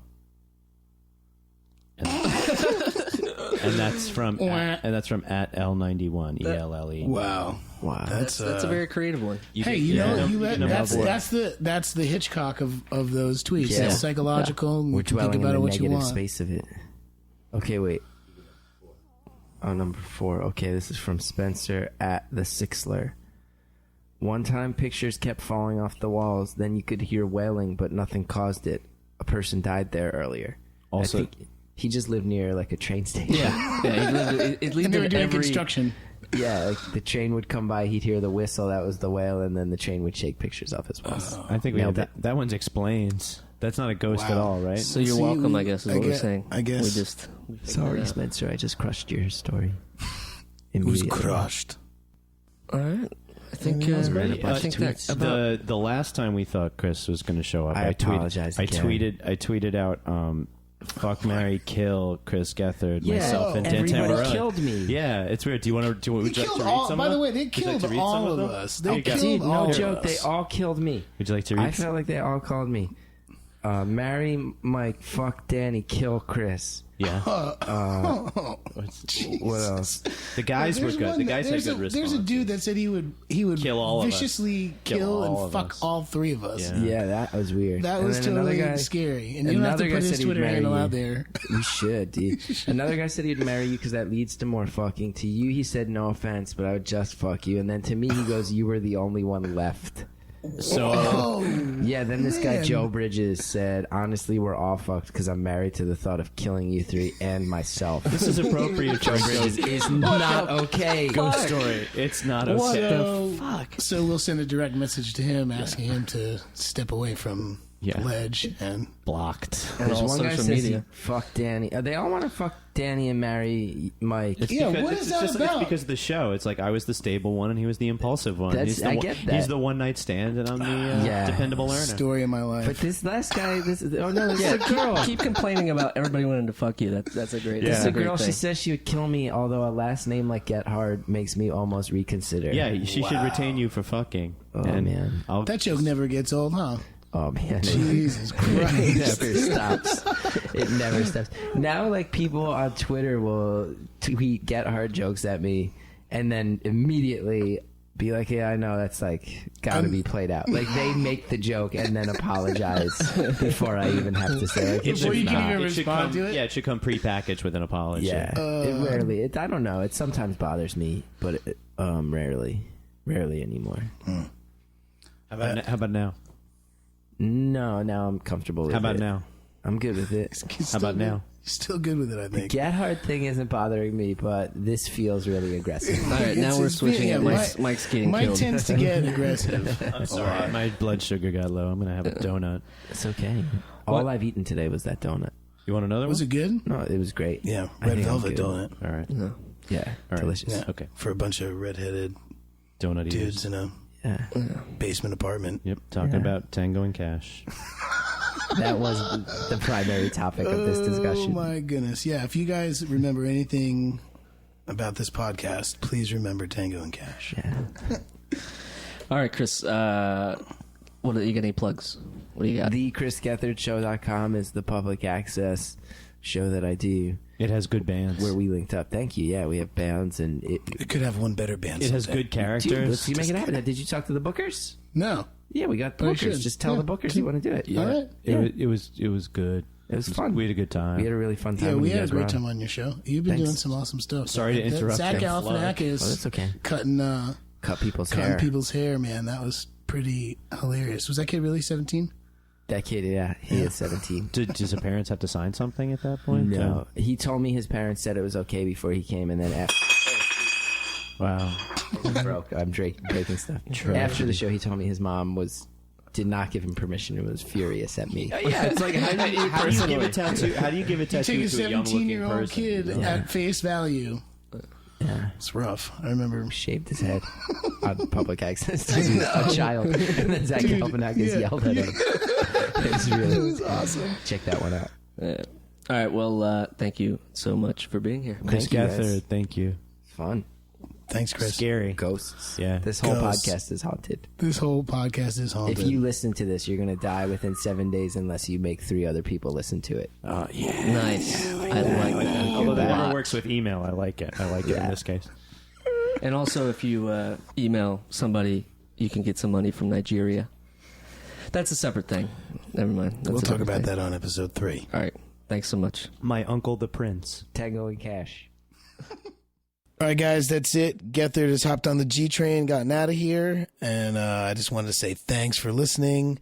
And that's from at L91 ELLE. Wow. That's a very creative one. That's the Hitchcock of those tweets. Yeah. It's psychological. We're You can dwelling think about in it the what you negative want. space of it. Okay, wait. Oh, number 4. Okay, this is from Spencer at the Sixler. One time, pictures kept falling off the walls. Then you could hear wailing, but nothing caused it. A person died there earlier. Also- I think he just lived near like a train station. Yeah, it And they were doing every construction. Yeah, like the train would come by, he'd hear the whistle, that was the wail, and then the train would shake pictures off his walls. I think we Nailed have that one's explains. That's not a ghost at all, right? So you're See, welcome, I guess, is what we're guess- saying. I guess. we figured Sorry, it out. Spencer, I just crushed your story. It was Immediately. crushed. All right. I think great. I think that's about the last time we thought Chris was going to show up, I apologize again. I tweeted out fuck, marry, kill Chris Gethard, Yeah, myself, and Dan everybody Tamborelli. killed me. Yeah, it's weird. Do you want to? Would They you like killed to read all. some By of the them? way, they Would you like killed to read all some of them? us. They Okay. killed Dude, all no of joke, us. they all killed me. Would you like to I read? felt like they all called me. Marry Mike, fuck Danny, kill Chris. Yeah. Jeez. What else? The guys were There's good. one The that- guys had there's good a- responses. There's a dude that said he would Kill all of us. viciously Kill kill all and of fuck us. all 3 of us. Yeah. Yeah, that was weird. That And was then another totally guy- scary. And you don't have to another guy put his said he'd Twitter marry handle you. out there. We should, dude. Another guy said he'd marry you because that leads to more fucking. To you, he said no offense, but I would just fuck you. And then to me, he goes, "You were the only one left." So Oh, Yeah. Then this guy Man. Joe Bridges said, "Honestly, we're all fucked because I'm married to the thought of killing you 3 and myself." this is appropriate. Joe Bridges is not okay. Ghost story. It's not what okay. the fuck? So we'll send a direct message to him asking him to step away from Yeah. the ledge and Blocked. and There's all one guy social says media. fuck Danny. They all want to fuck Danny and marry Mike. It's Yeah, because, what it's is that just, about? It's because of the show. It's like I was the stable one and he was the impulsive one. That's- he's the I one, get that. He's the one night stand and I'm the Yeah. dependable learner. story of my life. But this last guy, this is a girl. Keep complaining about everybody wanting to fuck you. That's a great. Yeah. That's This is a a great girl. She thing. says she would kill me, although a last name like Gethard makes me almost reconsider. Yeah, she should retain you for fucking. Oh, and man. I'll, That joke never gets old, huh? Oh man. Jesus It Christ. never stops. It never stops. Now, like, people on Twitter will tweet Gethard jokes at me, and then immediately be like, "Yeah, I know that's like got to be played out." Like they make the joke and then apologize before I even have to say. Like, Before you can not. even it should respond come, to it? Yeah, it should come prepackaged with an apology. Yeah, it rarely. I don't know. It sometimes bothers me, but rarely anymore. How about now? No, now I'm comfortable with it. How about now? I'm good with it. He's How about still now? good. He's still good with it, I think. Gethard thing isn't bothering me, but this feels really aggressive. All right, now we're It's- switching. yeah, it. Mike's getting Mike killed. tends to get aggressive. I'm sorry. My blood sugar got low. I'm going to have a donut. It's okay. All I've eaten today was that donut. You want another Was one? it good? No, it was great. Yeah, I red think I'm velvet good. donut. All right. No. Yeah, All right. delicious. Yeah. Okay. For a bunch of redheaded Donut eaters. dudes in a Yeah. basement apartment. Yep. Talking Yeah. about Tango and Cash. That was the primary topic of this discussion. Oh my goodness. Yeah, if you guys remember anything about this podcast, please remember Tango and Cash. Yeah. All right, Chris. What do you got? Any plugs? What do you got? The ChrisGethardShow.com is the public access show that I do. It has good bands. Where we linked up. Thank you. Yeah, we have bands, and It could have one better band. It has someday. good characters. Dude, let's see, make it happen. Did you talk to the bookers? No. Yeah, we got the We bookers. should. Just tell Yeah. the bookers you want to do it. All right. It was good. It was fun. We had a good time. We had a really fun time. Yeah, when we you had a guys great were on. time on your show. You've been Thanks. doing some awesome stuff. Sorry to interrupt Zach your Galifianakis Oh, that's okay. cutting Cut people's cutting hair. people's hair, man. That was pretty hilarious. Was that kid really 17? That kid, yeah, he is 17. Does his parents have to sign something at that point? No, he told me his parents said it was okay before he came, and then after Wow. broke, I'm breaking stuff. After the show, he told me his mom did not give him permission and was furious at me. Yeah, it's like how do you give a tattoo? How do you give a You tattoo take a to a young looking 17-year-old person? kid at face value. Yeah. It's rough. I remember. Shaved his head on public access to a child, and then Zach Galifianakis yelled at him. It was awesome. Check that one out. All right. Well, thank you so much for being here. Chris Thank you, guys. Gethard, thank you. It's fun. Thanks, Chris. Scary. Ghosts. Yeah. This whole Ghosts. podcast is haunted. This whole podcast is haunted. If you listen to this, you're going to die within 7 days unless you make 3 other people listen to it. Oh yeah. Nice. I like that. Although that a never lot. works with email, I like it. I like it in this case. And also, if you email somebody, you can get some money from Nigeria. That's a separate thing. Never mind. That's we'll a talk different about thing. that on episode 3. All right. Thanks so much. My uncle the prince. Tango and Cash. All right, guys, that's it. Gethard has hopped on the G train, gotten out of here, and I just wanted to say thanks for listening.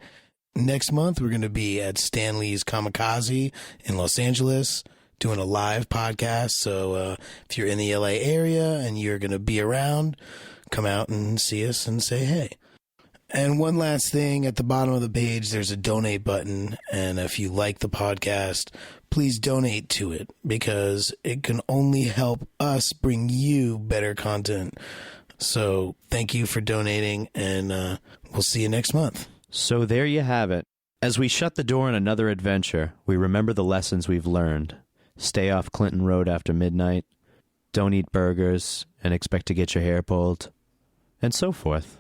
Next month, we're going to be at Stanley's Kamikaze in Los Angeles doing a live podcast. So if you're in the LA area and you're going to be around, come out and see us and say hey. And one last thing, at the bottom of the page, there's a donate button. And if you like the podcast, please donate to it because it can only help us bring you better content. So thank you for donating, and we'll see you next month. So there you have it. As we shut the door on another adventure, we remember the lessons we've learned. Stay off Clinton Road after midnight. Don't eat burgers and expect to get your hair pulled. And so forth.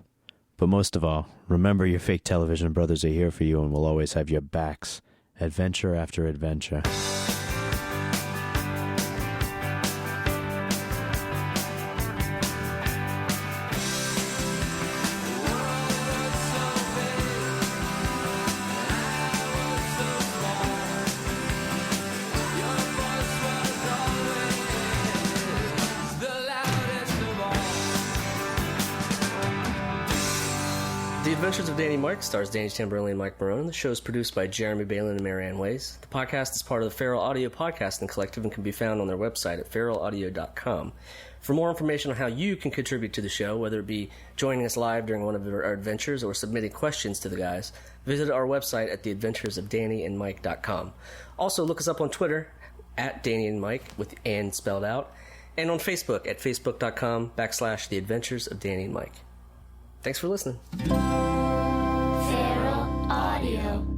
But most of all, remember your fake television brothers are here for you and will always have your backs. Adventure after adventure. The Adventures of Danny and Mike stars Danny Tamberlin and Mike Marone. The show is produced by Jeremy Balin and Marianne Ways. The podcast is part of the Feral Audio Podcasting Collective and can be found on their website at feralaudio.com. For more information on how you can contribute to the show, whether it be joining us live during one of our adventures or submitting questions to the guys, visit our website at theadventuresofdannyandmike.com. Also, look us up on Twitter at Danny and Mike with "and" spelled out, and on Facebook at facebook.com/The Adventures of Danny and Mike. Thanks for listening. Feral Audio.